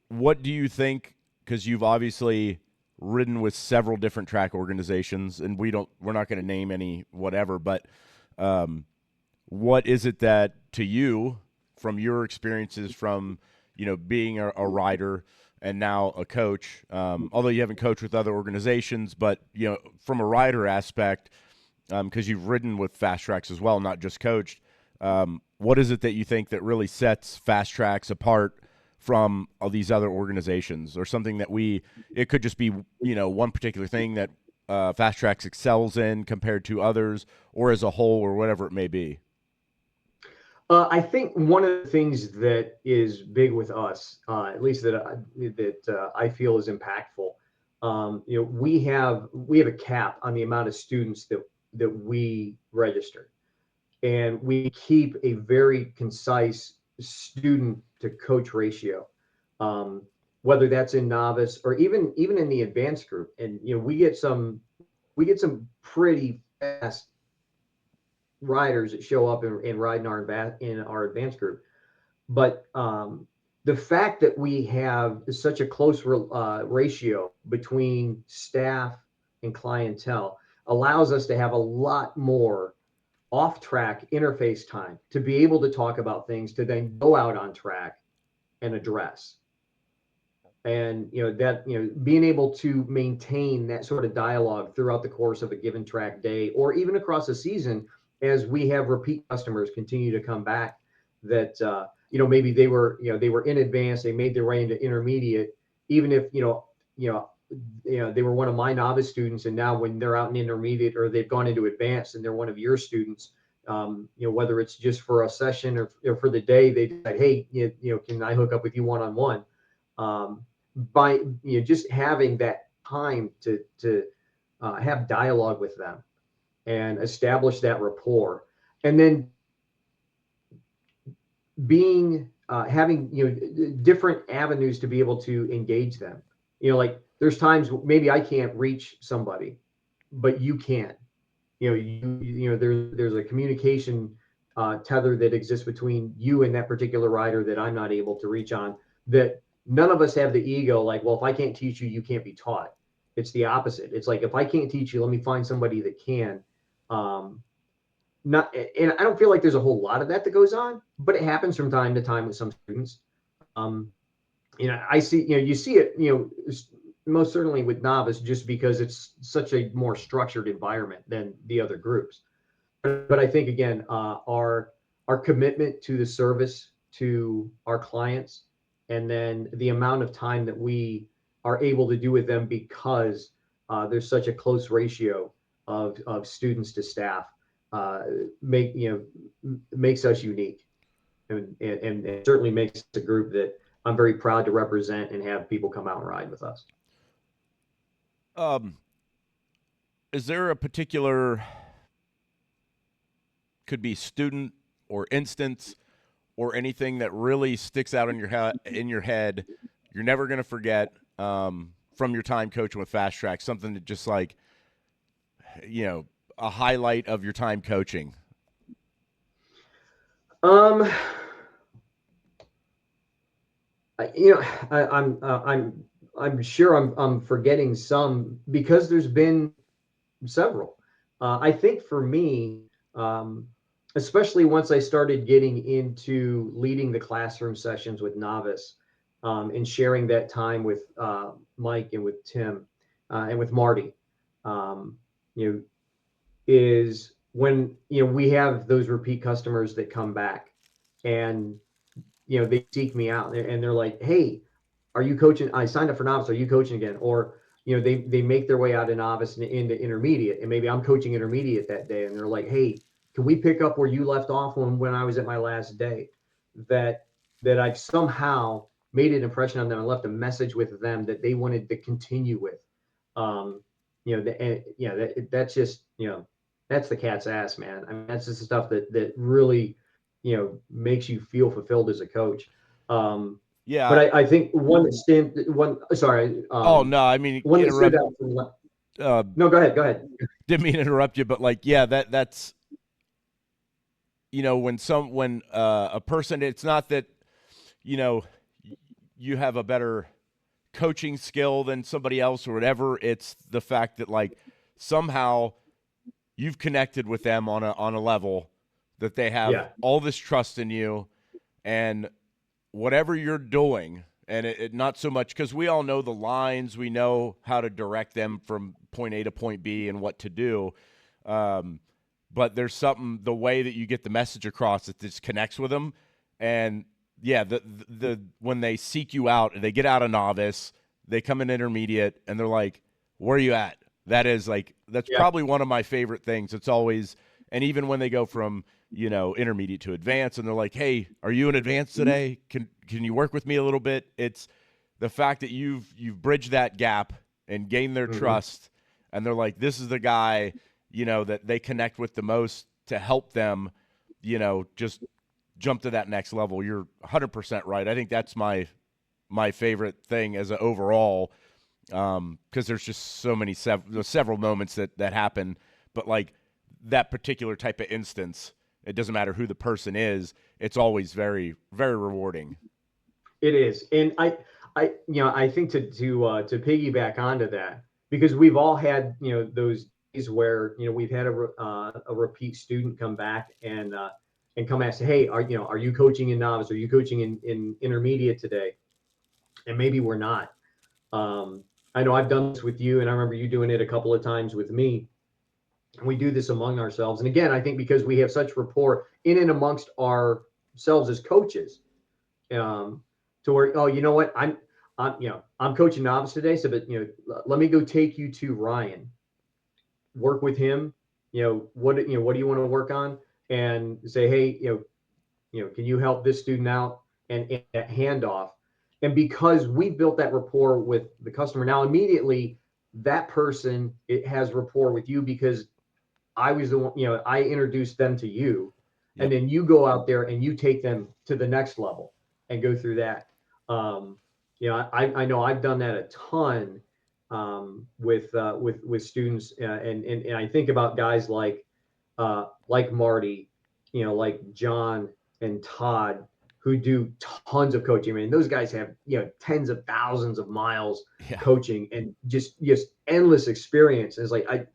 What do you think? Because you've obviously ridden with several different track organizations, and we're not going to name any whatever, but what is it that to you, from your experiences from being a rider and now a coach, although you haven't coached with other organizations, but from a rider aspect, because you've ridden with fast tracks as well, not just coached, what is it that you think that really sets fast tracks apart from all these other organizations, or something that it could just be one particular thing that fast tracks excels in compared to others, or as a whole, or whatever it may be? I think one of the things that is big with us, at least that I feel is impactful, we have a cap on the amount of students that we register, and we keep a very concise student to coach ratio, whether that's in novice or even in the advanced group. And we get some pretty fast riders that show up and ride in our advanced group. But the fact that we have such a close ratio between staff and clientele allows us to have a lot more off-track interface time to be able to talk about things to then go out on track and address. And being able to maintain that sort of dialogue throughout the course of a given track day, or even across a season, as we have repeat customers continue to come back, that maybe they were in advance, they made their way into intermediate, even if they were one of my novice students, and now when they're out in intermediate or they've gone into advanced and they're one of your students, whether it's just for a session or for the day, they decide, hey, can I hook up with you one-on-one? By just having that time to have dialogue with them, and establish that rapport. And then being having different avenues to be able to engage them. Like there's times maybe I can't reach somebody, but you can. There's a communication tether that exists between you and that particular rider that I'm not able to reach on. That none of us have the ego like, well, if I can't teach you, you can't be taught. It's the opposite. It's like, if I can't teach you, let me find somebody that can. Not, and I don't feel like there's a whole lot of that goes on, but it happens from time to time with some students. I see, you see it, most certainly with novice, just because it's such a more structured environment than the other groups. But I think again, our commitment to the service to our clients, and then the amount of time that we are able to do with them because there's such a close ratio of students to staff, makes us unique, and certainly makes a group that I'm very proud to represent and have people come out and ride with us. Is there a particular, could be student or instance or anything that really sticks out in your head, you're never going to forget, from your time coaching with Fast Track, something that just like, a highlight of your time coaching? I'm sure I'm forgetting some, because there's been several. I think for me, especially once I started getting into leading the classroom sessions with novice, and sharing that time with Mike and with Tim and with Marty, is when we have those repeat customers that come back, and they seek me out, and they're like, hey, are you coaching? I signed up for novice. Are you coaching again? Or, they make their way out of novice and into intermediate, and maybe I'm coaching intermediate that day, and they're like, hey, can we pick up where you left off when I was at my last day? That I've somehow made an impression on them and left a message with them that they wanted to continue with. That's just, that's the cat's ass, man. I mean, that's just the stuff that really, makes you feel fulfilled as a coach. Yeah. But I think sorry. Oh no, I mean, one that stood out from, no, go ahead. Didn't mean to interrupt you, but like, yeah, that's, when a person, it's not that, you have a better coaching skill than somebody else or whatever. It's the fact that like somehow you've connected with them on a level that they have all this trust in you, and whatever you're doing, and it not so much, because we all know the lines, we know how to direct them from point A to point B and what to do. But there's something, the way that you get the message across, that just connects with them. And yeah, the when they seek you out and they get out of novice, they come in intermediate, and they're like, where are you at? That is like, that's probably one of my favorite things. It's always, and even when they go from, intermediate to advanced, and they're like, hey, are you in advanced today? Can you work with me a little bit? It's the fact that you've bridged that gap and gained their trust, and they're like, this is the guy, that they connect with the most to help them, just jump to that next level. You're 100% right. I think that's my favorite thing as an overall, because there's just so many several moments that happen, but like that particular type of instance, it doesn't matter who the person is, it's always very, very rewarding. It is. And I think to piggyback onto that, because we've all had, those days where, we've had a repeat student come back and come ask, hey, are you coaching in novice? Are you coaching in intermediate today? And maybe we're not. I know I've done this with you, and I remember you doing it a couple of times with me. And we do this among ourselves. And again, I think because we have such rapport in and amongst ourselves as coaches, to where, oh, you know what, I'm coaching novice today, so but let me go take you to Ryan, work with him. What do you want to work on, and say, hey, can you help this student out, and that handoff. And because we built that rapport with the customer, now immediately that person, it has rapport with you, because I was the one, I introduced them to you, and Yep. then you go out there and you take them to the next level and go through that. Um, I know I've done that a ton with students, and I think about guys like Marty, like John and Todd, who do tons of coaching. I mean, those guys have tens of thousands of miles Yeah. coaching and just endless experience. And it's like I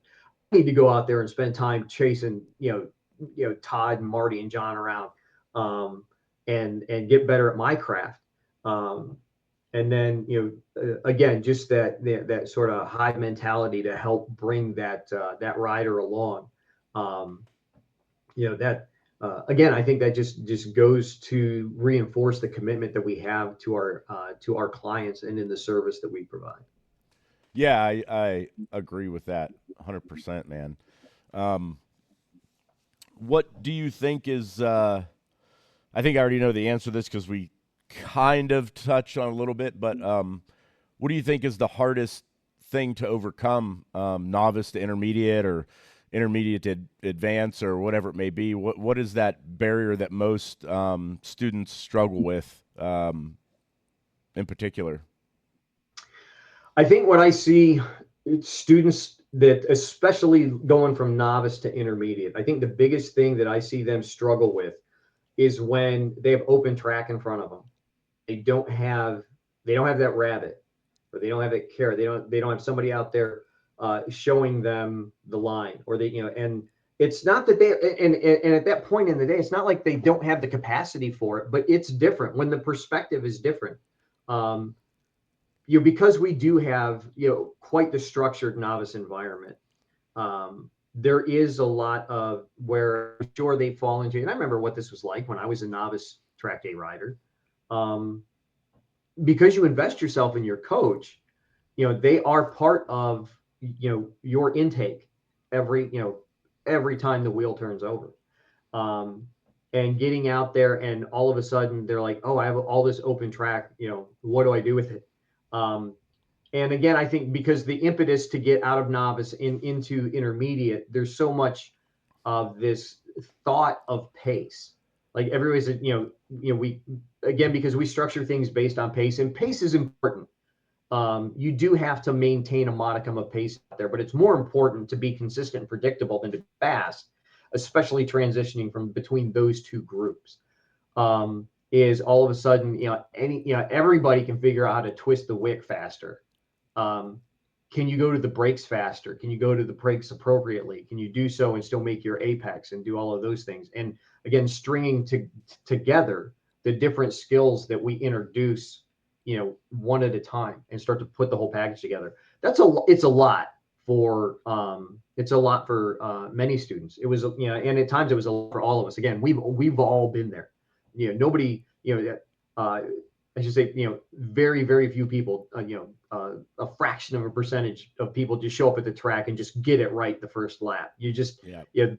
need to go out there and spend time chasing Todd and Marty and John around, um, and get better at my craft. Um, and then again, just that sort of high mentality to help bring that rider along. Um, that again, I think that just goes to reinforce the commitment that we have to our clients and in the service that we provide. Yeah, I agree with that 100%, man. Um, what do you think is? I think I already know the answer to this because we kind of touched on a little bit. But what do you think is the hardest thing to overcome, novice to intermediate or intermediate to advance or whatever it may be? What is that barrier that most students struggle with in particular? I think what I see students that, especially going from novice to intermediate, I think the biggest thing that I see them struggle with is when they have open track in front of them. They don't have they don't have that rabbit, or they don't have that carrot. They don't have somebody out there showing them the line, or and it's not that they and at that point in the day, it's not like they don't have the capacity for it, but it's different when the perspective is different. Um, because we do have quite the structured novice environment. There is a lot of where I'm sure they fall into, and I remember what this was like when I was a novice track day rider. Um, because you invest yourself in your coach, they are part of your intake every time the wheel turns over. Um, and getting out there and all of a sudden they're like, oh, I have all this open track, what do I do with it? Um, and again, I think because the impetus to get out of novice into intermediate, there's so much of this thought of pace. Like everybody's, we again, because we structure things based on pace, and pace is important. You do have to maintain a modicum of pace out there, but it's more important to be consistent and predictable than to be fast, especially transitioning from between those two groups. Is all of a sudden, everybody can figure out how to twist the wick faster. Um, can you go to the brakes faster? Can you go to the brakes appropriately? Can you do so and still make your apex and do all of those things? And again, stringing together the different skills that we introduce, one at a time, and start to put the whole package together. It's a lot for many students. It was, and at times it was a lot for all of us. Again, we've all been there. Nobody, uh, I should say, very, very few people, a fraction of a percentage of people just show up at the track and just get it right the first lap. You just, Yeah.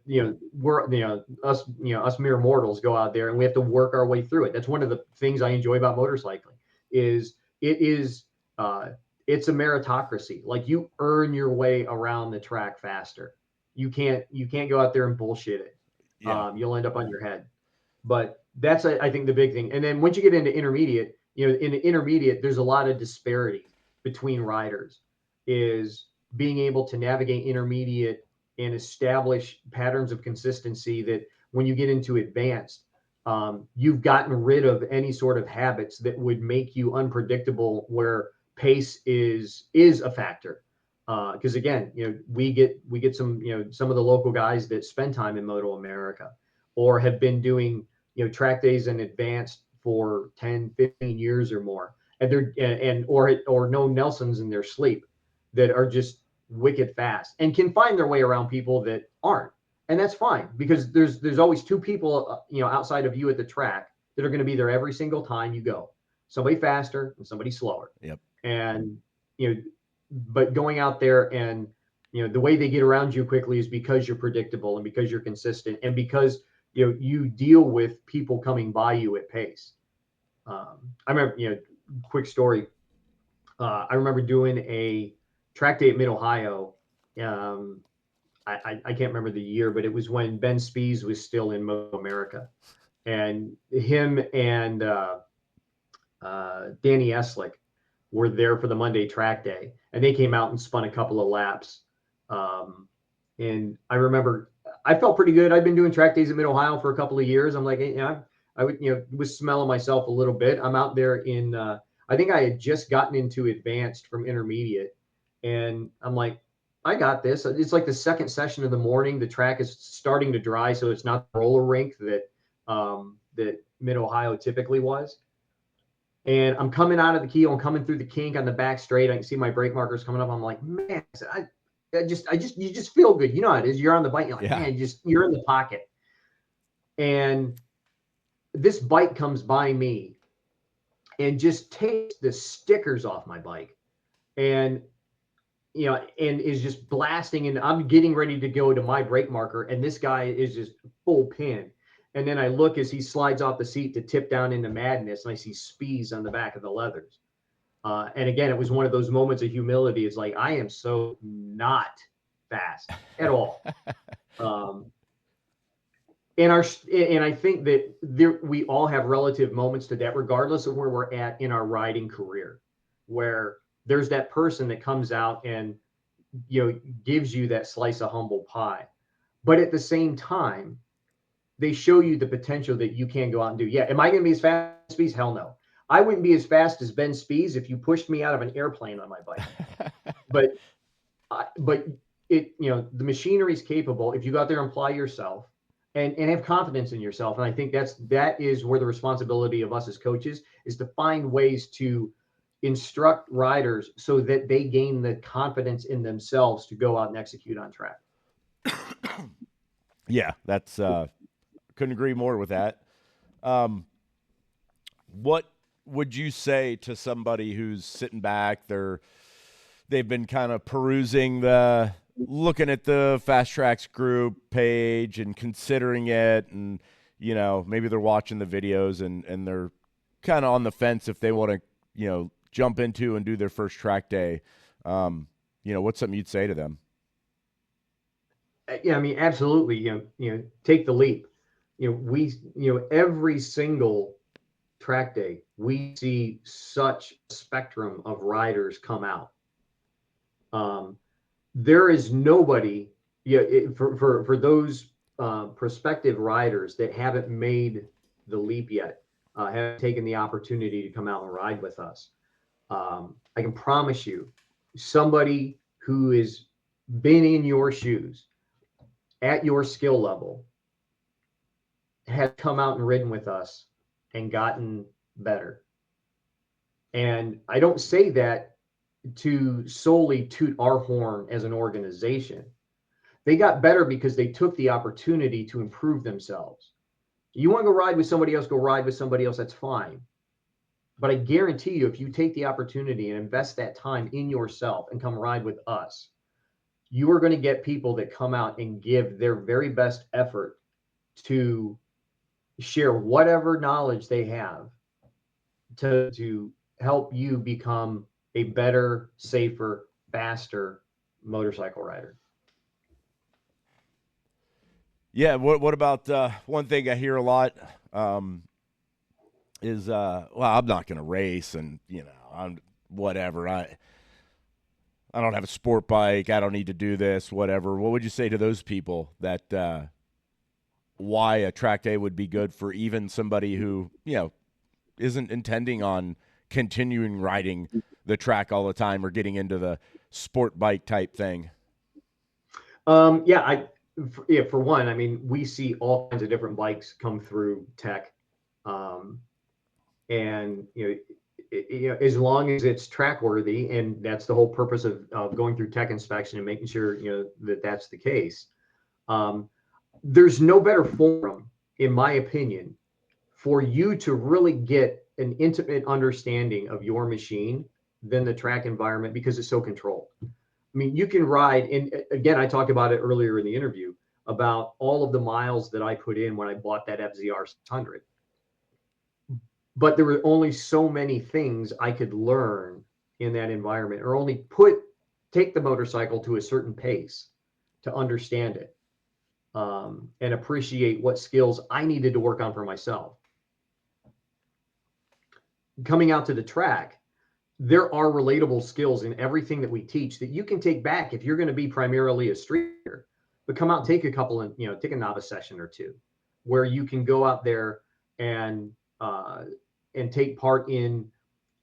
we're, us mere mortals go out there and we have to work our way through it. That's one of the things I enjoy about motorcycling is it is, it's a meritocracy. Like you earn your way around the track faster. You can't go out there and bullshit it. Yeah. You'll end up on your head. But that's, I think, the big thing. And then once you get into intermediate, in the intermediate, there's a lot of disparity between riders. Is being able to navigate intermediate and establish patterns of consistency that when you get into advanced, you've gotten rid of any sort of habits that would make you unpredictable, where pace is a factor. Because again, we get some of the local guys that spend time in MotoAmerica or have been doing track days in advance for 10, 15 years or more, and they're and or no Nelsons in their sleep, that are just wicked fast and can find their way around people that aren't. And that's fine, because there's always two people outside of you at the track that are going to be there every single time you go, somebody faster and somebody slower. Yep. And but going out there and the way they get around you quickly is because you're predictable and because you're consistent and because you deal with people coming by you at pace. I remember, quick story. I remember doing a track day at Mid Ohio. I can't remember the year, but it was when Ben Spies was still in MotoAmerica, and him and Danny Eslick were there for the Monday track day, and they came out and spun a couple of laps. And I remember I felt pretty good. I've been doing track days in Mid Ohio for a couple of years. I'm like, yeah, I would, was smelling myself a little bit. I'm out there in, I think I had just gotten into advanced from intermediate, and I'm like, I got this. It's like the second session of the morning. The track is starting to dry, so it's not the roller rink that Mid Ohio typically was. And I'm coming out of the keel and coming through the kink on the back straight. I can see my brake markers coming up. I'm like, man, you just feel good. You know how it is. You're on the bike. You're like, Yeah. man, you're in the pocket. And this bike comes by me and just takes the stickers off my bike, and and is just blasting. And I'm getting ready to go to my brake marker, and this guy is just full pin. And then I look as he slides off the seat to tip down into madness, and I see Spies on the back of the leathers. And again, it was one of those moments of humility. It's like, I am so not fast at all. And I think that we all have relative moments to that, regardless of where we're at in our riding career, where there's that person that comes out and gives you that slice of humble pie. But at the same time, they show you the potential that you can go out and do. Yeah. Am I going to be as fast as Spies? Hell no. I wouldn't be as fast as Ben Spies if you pushed me out of an airplane on my bike. but it, the machinery is capable if you go out there and apply yourself and have confidence in yourself. And I think that is where the responsibility of us as coaches is to find ways to instruct riders so that they gain the confidence in themselves to go out and execute on track. Yeah, that's couldn't agree more with that. What would you say to somebody who's sitting back, they've been kind of perusing looking at the Fast Tracks group page and considering it, and maybe they're watching the videos and they're kind of on the fence if they want to jump into and do their first track day. What's something you'd say to them? Yeah, I mean, absolutely. Take the leap. Every single track day, we see such a spectrum of riders come out. There is nobody, for those prospective riders that haven't made the leap yet, haven't taken the opportunity to come out and ride with us. I can promise you, somebody who has been in your shoes at your skill level has come out and ridden with us and gotten better. And I don't say that to solely toot our horn as an organization. They got better because they took the opportunity to improve themselves. You want to go ride with somebody else, go ride with somebody else, that's fine. But I guarantee you, if you take the opportunity and invest that time in yourself and come ride with us, you are going to get people that come out and give their very best effort to share whatever knowledge they have to help you become a better, safer, faster motorcycle rider. Yeah. What about one thing I hear a lot is, well, I'm not going to race, and I'm whatever. I don't have a sport bike. I don't need to do this, whatever. What would you say to those people that why a track day would be good for even somebody who, isn't intending on continuing riding the track all the time or getting into the sport bike type thing? For one, I mean, we see all kinds of different bikes come through tech. And, as long as it's track worthy, and that's the whole purpose of going through tech inspection and making sure, that that's the case. There's no better forum, in my opinion, for you to really get an intimate understanding of your machine than the track environment, because it's so controlled. I mean, you can ride, and again, I talked about it earlier in the interview about all of the miles that I put in when I bought that FZR 600. But there were only so many things I could learn in that environment, or only take the motorcycle to a certain pace to understand it, and appreciate what skills I needed to work on for myself. Coming out to the track, there are relatable skills in everything that we teach that you can take back if you're going to be primarily a streeter. But come out and take a couple and take a novice session or two, where you can go out there and take part in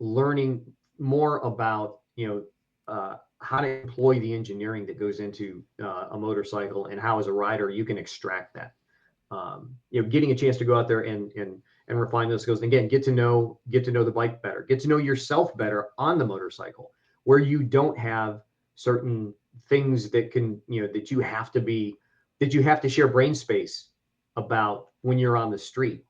learning more about how to employ the engineering that goes into a motorcycle, and how as a rider you can extract that. Getting a chance to go out there and refine those skills. And again, get to know the bike better, get to know yourself better on the motorcycle, where you don't have certain things that can, that you have to share brain space about when you're on the street.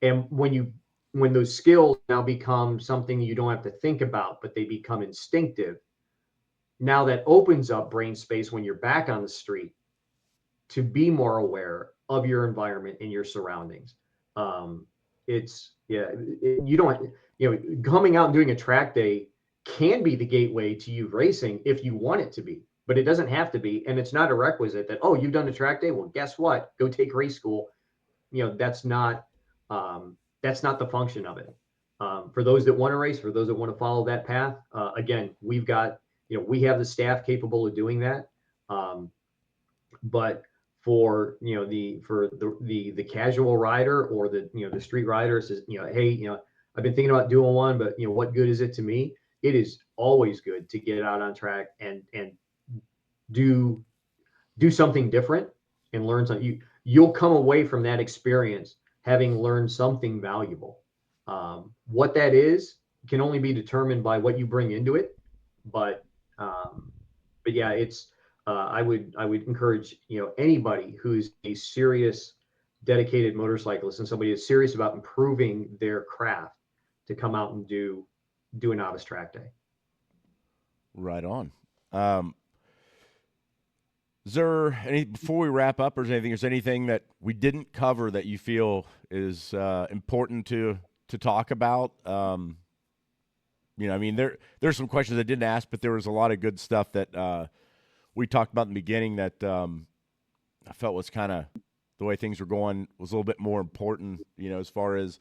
And when those skills now become something you don't have to think about, but they become instinctive, now that opens up brain space when you're back on the street to be more aware of your environment and your surroundings. Coming out and doing a track day can be the gateway to you racing if you want it to be, but it doesn't have to be. And it's not a requisite that, oh, you've done a track day. Well, guess what? Go take race school. That's not the function of it. For those that want to race, for those that want to follow that path, again, we have the staff capable of doing that. But for the casual rider or the street rider says, hey, I've been thinking about doing one, but what good is it to me? It is always good to get out on track and do something different and learn something. You'll come away from that experience having learned something valuable. What that is can only be determined by what you bring into it. But yeah, it's. I would encourage anybody who's a serious, dedicated motorcyclist and somebody who's serious about improving their craft to come out and do a novice track day. Right on. Is there before we wrap up, or is there's anything that we didn't cover that you feel is important to talk about? There's some questions I didn't ask, but there was a lot of good stuff that we talked about in the beginning that I felt was kind of the way things were going was a little bit more important, as far as,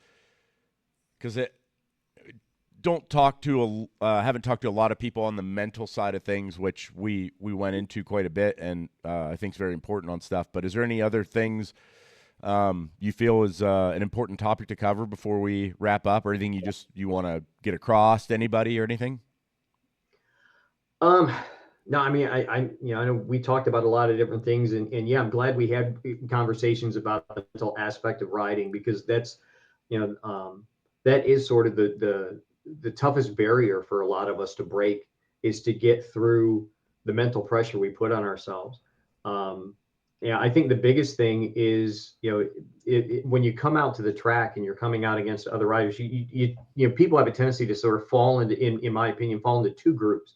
because haven't talked to a lot of people on the mental side of things, which we went into quite a bit, and I think is very important on stuff. But is there any other things you feel is an important topic to cover before we wrap up, or anything you want to get across to anybody or anything? No, I mean, I know we talked about a lot of different things, and yeah, I'm glad we had conversations about the mental aspect of riding, because that's, that is sort of the toughest barrier for a lot of us to break, is to get through the mental pressure we put on ourselves. I think the biggest thing is, when you come out to the track and you're coming out against other riders, people have a tendency to sort of fall into, in my opinion, fall into two groups.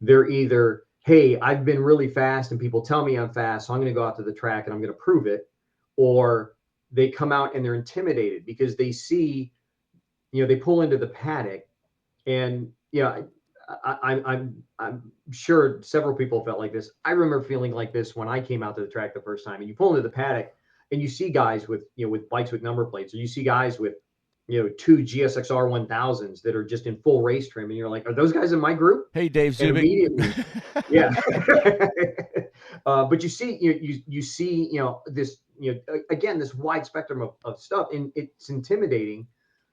They're either, hey, I've been really fast and people tell me I'm fast, so I'm going to go out to the track and I'm going to prove it. Or they come out and they're intimidated because they see, they pull into the paddock, and I'm sure several people felt like this. I remember feeling like this when I came out to the track the first time, and you pull into the paddock and you see guys with bikes with number plates, or you see guys with two GSXR 1000s that are just in full race trim, and you're like, are those guys in my group? Hey, Dave Zubik. Immediately, yeah. But you see, you see, this, again, this wide spectrum of stuff, and it's intimidating.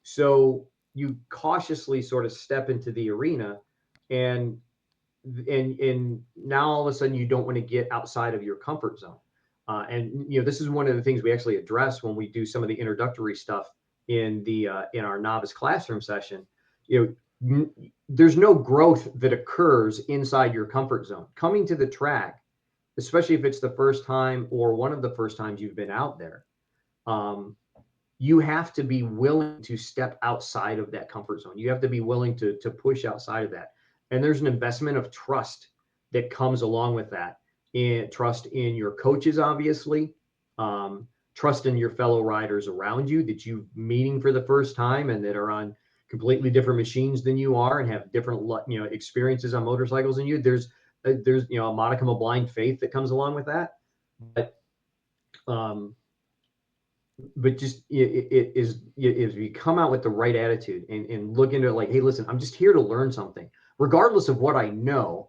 So you cautiously sort of step into the arena, and now all of a sudden you don't want to get outside of your comfort zone. And this is one of the things we actually address when we do some of the introductory stuff in our novice classroom session. There's no growth that occurs inside your comfort zone. Coming to the track, especially if it's the first time or one of the first times you've been out there, you have to be willing to step outside of that comfort zone. You have to be willing to push outside of that. And there's an investment of trust that comes along with that. Trust in your coaches, obviously. Trust in your fellow riders around you that you're meeting for the first time and that are on completely different machines than you are and have different experiences on motorcycles than you. there's, you know, a modicum of blind faith that comes along with that. But um, but just it is if you come out with the right attitude and look into it like, hey, listen, I'm just here to learn something, regardless of what I know.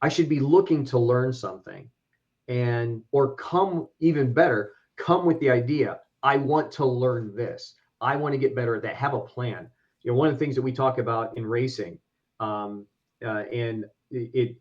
I should be looking to learn something, and or come even better, come with the idea, I want to learn this, I want to get better at that, have a plan. You know, one of the things that we talk about in racing, and it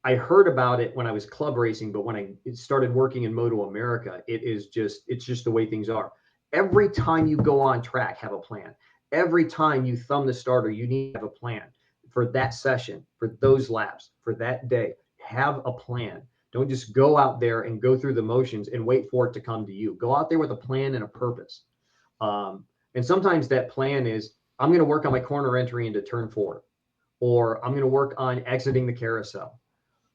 I heard about it when I was club racing, but when I started working in MotoAmerica, it's just the way things are. Every time you go on track, have a plan. Every time you thumb the starter, you need to have a plan for that session, for those laps, for that day. Have a plan. Don't just go out there and go through the motions and wait for it to come to you. Go out there with a plan and a purpose. And sometimes that plan is, I'm going to work on my corner entry into turn 4, or I'm going to work on exiting the carousel,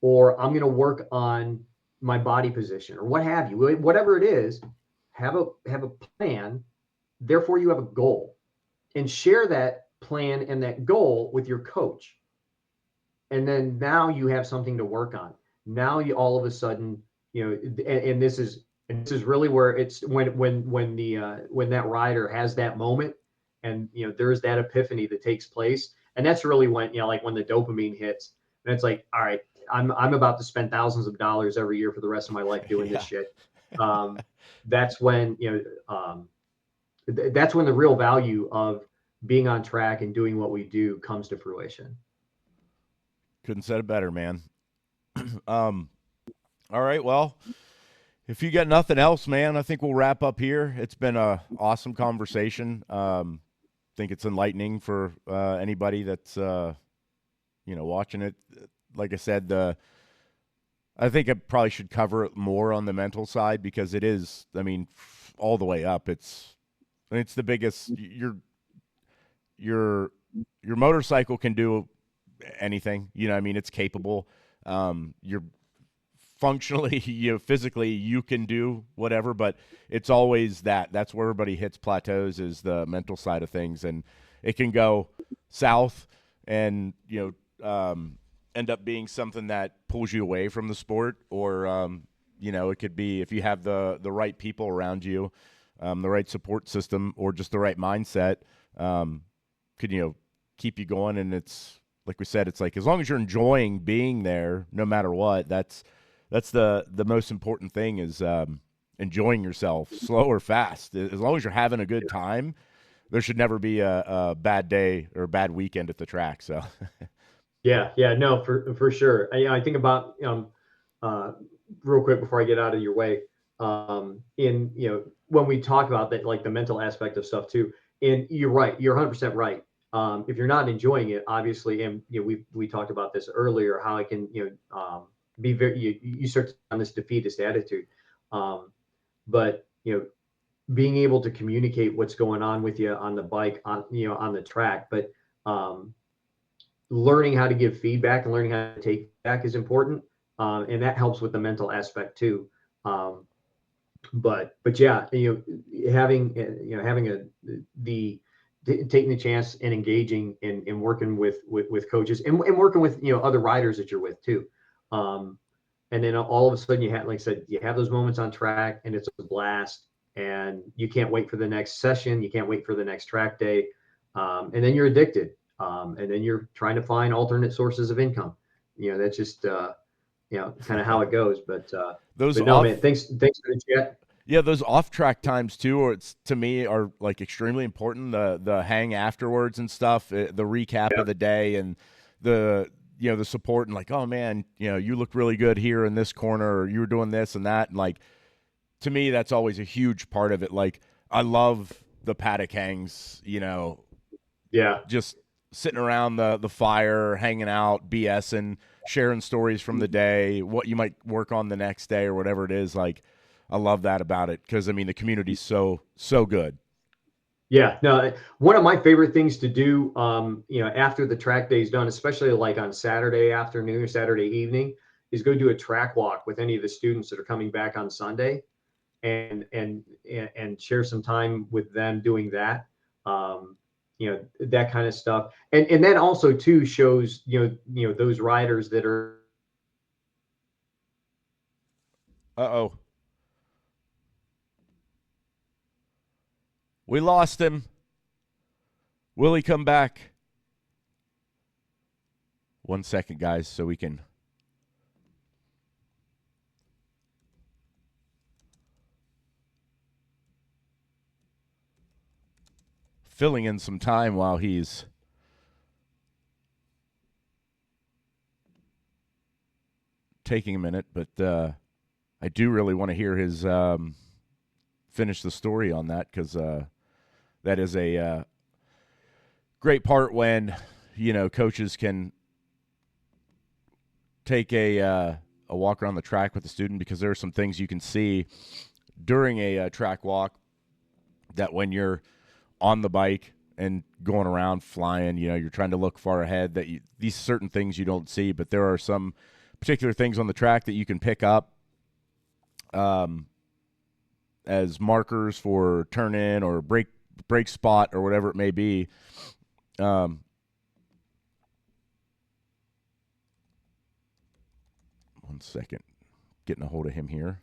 or I'm going to work on my body position, or what have you. Whatever it is, have a plan. Therefore, you have a goal, and share that plan and that goal with your coach. And then now you have something to work on. Now you all of a sudden, you know, and this is really where it's when that rider has that moment, and you know there's that epiphany that takes place, and that's really when, you know, like when the dopamine hits, and it's like, all right, I'm about to spend thousands of dollars every year for the rest of my life doing this shit. That's when, you know, that's when the real value of being on track and doing what we do comes to fruition. Couldn't said it better, man. All right, well, if you got nothing else, man, I think we'll wrap up here. It's been a awesome conversation. Think it's enlightening for anybody that's watching it. Like I said, I think I probably should cover it more on the mental side, because it is, I mean, all the way up. It's the biggest. Your motorcycle can do anything. You know, I mean, it's capable. You're functionally, physically, you can do whatever, but it's always that's where everybody hits plateaus, is the mental side of things, and it can go south and end up being something that pulls you away from the sport, or it could be, if you have the right people around you, the right support system, or just the right mindset, could keep you going. And it's like we said, it's like, as long as you're enjoying being there, no matter what, that's the most important thing, is enjoying yourself, slow or fast. As long as you're having a good time, there should never be a bad day or a bad weekend at the track. So Yeah, no, for sure. I think about, real quick before I get out of your way, in, when we talk about that, like the mental aspect of stuff too, and you're right, you're 100% right. If you're not enjoying it, obviously, and we talked about this earlier, how it can, be very, you start on this defeatist attitude. But being able to communicate what's going on with you on the bike, on the track, but learning how to give feedback and learning how to take back is important, and that helps with the mental aspect too. But yeah, having taking the chance and engaging and working with coaches, and working with other riders that you're with too. And then all of a sudden you have, like I said, you have those moments on track, and it's a blast, and you can't wait for the next session. You can't wait for the next track day. And then you're addicted. And then you're trying to find alternate sources of income. That's just, kind of how it goes. But man, thanks for the chat. Yeah, those off-track times too, or it's, to me, are like extremely important. The hang afterwards and stuff, the recap of the day, and the the support, and like, oh man, you look really good here in this corner, or you were doing this and that, and like, to me, that's always a huge part of it. Like, I love the paddock hangs, just sitting around the fire, hanging out, BSing, sharing stories from the day, what you might work on the next day, or whatever it is. Like, I love that about it, because I mean, the community's so good. Yeah, no, one of my favorite things to do, after the track day is done, especially like on Saturday afternoon or Saturday evening, is go do a track walk with any of the students that are coming back on Sunday, and share some time with them doing that. That kind of stuff, and that also too shows those riders that are Uh-oh. We lost him. Will he come back? 1 second, guys, so we can... filling in some time while he's taking a minute, but I do really want to hear his finish the story on that, because that is a great part when, you know, coaches can take a walk around the track with the student, because there are some things you can see during a track walk that when you're on the bike and going around flying, you know, you're trying to look far ahead, that these certain things you don't see, but there are some particular things on the track that you can pick up as markers for turn in or break spot or whatever it may be. 1 second, getting a hold of him here.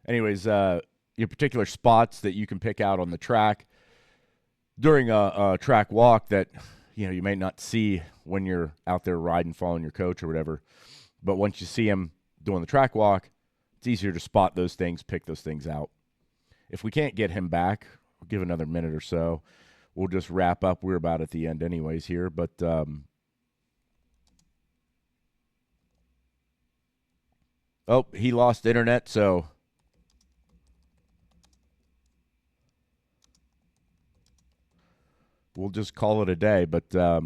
Anyways, your particular spots that you can pick out on the track during a track walk that, you know, you may not see when you're out there riding, following your coach or whatever. But once you see him doing the track walk, it's easier to spot those things, pick those things out. If we can't get him back, we'll give another minute or so. We'll just wrap up. We're about at the end anyways here, but oh, he lost internet, so we'll just call it a day. But I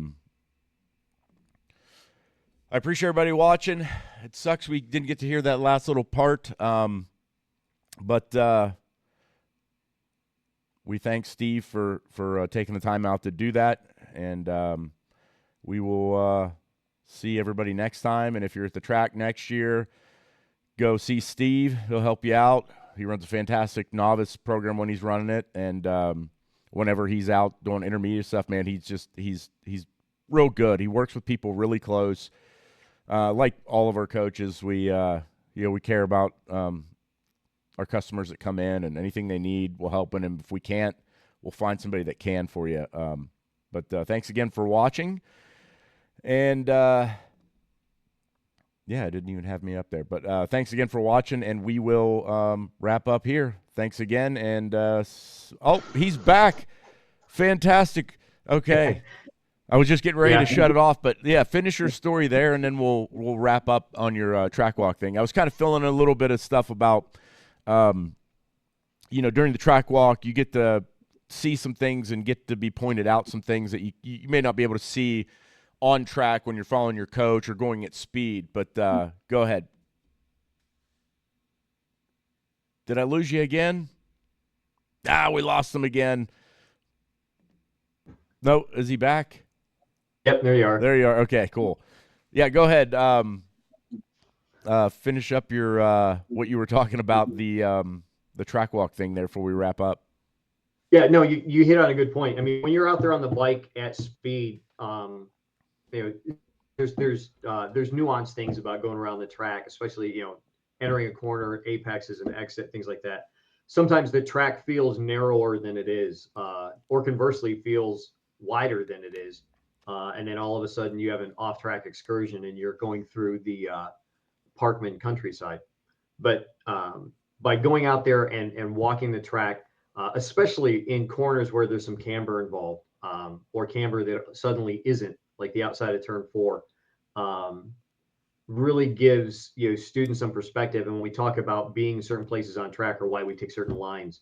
appreciate everybody watching. It sucks we didn't get to hear that last little part, but we thank Steve for taking the time out to do that, and we will see everybody next time. And if you're at the track next year, go see Steve. He'll help you out. He runs a fantastic novice program when he's running it, and whenever he's out doing intermediate stuff, man, he's real good. He works with people really close. Like all of our coaches, we care about our customers that come in, and anything they need, we'll help them. And if we can't, we'll find somebody that can for you. But thanks again for watching. And yeah, it didn't even have me up there. But thanks again for watching, and we will wrap up here. Thanks again. And oh, he's back. Fantastic. Okay. I was just getting ready to shut it off, but yeah, finish your story there, and then we'll wrap up on your track walk thing. I was kind of filling in a little bit of stuff about, you know, during the track walk, you get to see some things and get to be pointed out some things that you may not be able to see on track when you're following your coach or going at speed. But go ahead. Did I lose you again? We lost him again. No, is he back? Yep, there you are. There you are. Okay, cool. Yeah, go ahead. Finish up your what you were talking about, the track walk thing there before we wrap up. Yeah, no, you hit on a good point. I mean, when you're out there on the bike at speed, you know, there's nuanced things about going around the track, especially, you know, entering a corner, apexes and exit, things like that. Sometimes the track feels narrower than it is, or conversely feels wider than it is. And then all of a sudden you have an off-track excursion and you're going through the Parkman countryside. But by going out there and walking the track, especially in corners where there's some camber involved, or camber that suddenly isn't, like the outside of turn 4, really gives, you know, students some perspective. And when we talk about being certain places on track or why we take certain lines,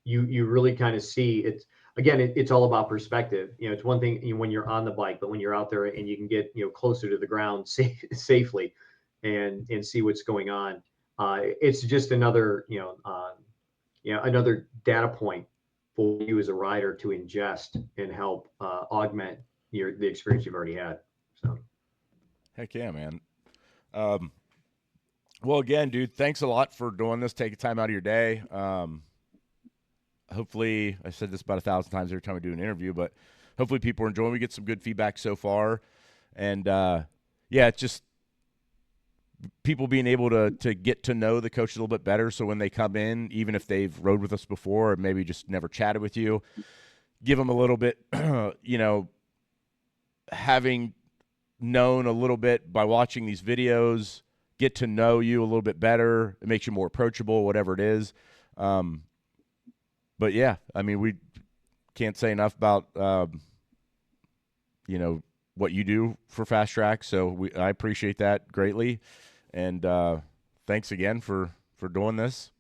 you really kind of see it. Again, it's all about perspective. You know, it's one thing, you know, when you're on the bike, but when you're out there and you can get, you know, closer to the ground safely and see what's going on, it's just another, another data point for you as a rider to ingest and help augment the experience you've already had. So, heck yeah, man. Well, again, dude, thanks a lot for doing this. Taking time out of your day. hopefully, I said this about 1,000 times every time I do an interview, but hopefully people are enjoying. We get some good feedback so far, and yeah, it's just people being able to get to know the coach a little bit better. So when they come in, even if they've rode with us before or maybe just never chatted with you, give them a little bit, having known a little bit by watching these videos, get to know you a little bit better. It makes you more approachable, whatever it is. But yeah, I mean, we can't say enough about, what you do for Fast Track. So I appreciate that greatly. And thanks again for doing this.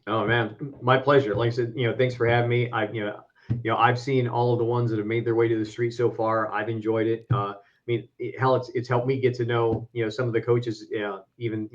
Oh man, my pleasure. Like I said, thanks for having me. I've seen all of the ones that have made their way to the street so far. I've enjoyed it. Hell, it's helped me get to know, some of the coaches, even,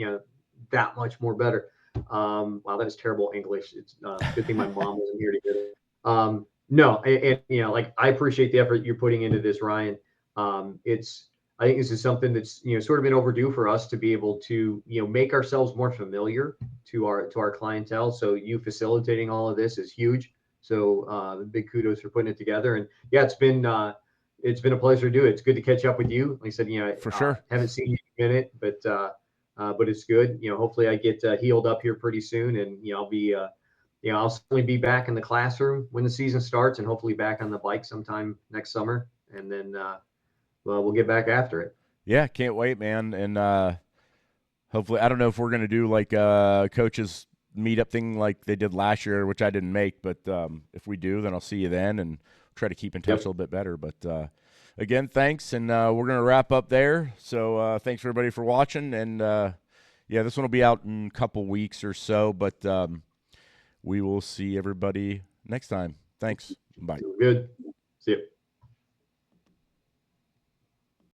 that much more better. Wow, that is terrible English. It's good thing my mom wasn't here to hear it. No, and like I appreciate the effort you're putting into this, Ryan. I think this is something that's sort of been overdue for us to be able to make ourselves more familiar to our clientele. So you facilitating all of this is huge. So big kudos for putting it together. And yeah, it's been a pleasure to do it. It's good to catch up with you. Like I said, For sure. haven't seen you in a minute, but it's good. Hopefully I get healed up here pretty soon, and I'll certainly be back in the classroom when the season starts, and hopefully back on the bike sometime next summer, and then we'll get back after it. Yeah, can't wait, man. And hopefully, I don't know if we're gonna do like a coaches meetup thing like they did last year, which I didn't make, but if we do, then I'll see you then and try to keep in touch a little bit better. But again, thanks, and we're gonna wrap up there. So thanks for everybody for watching, and yeah, this one will be out in a couple weeks or so, but we will see everybody next time. Thanks. Bye. Good. See you.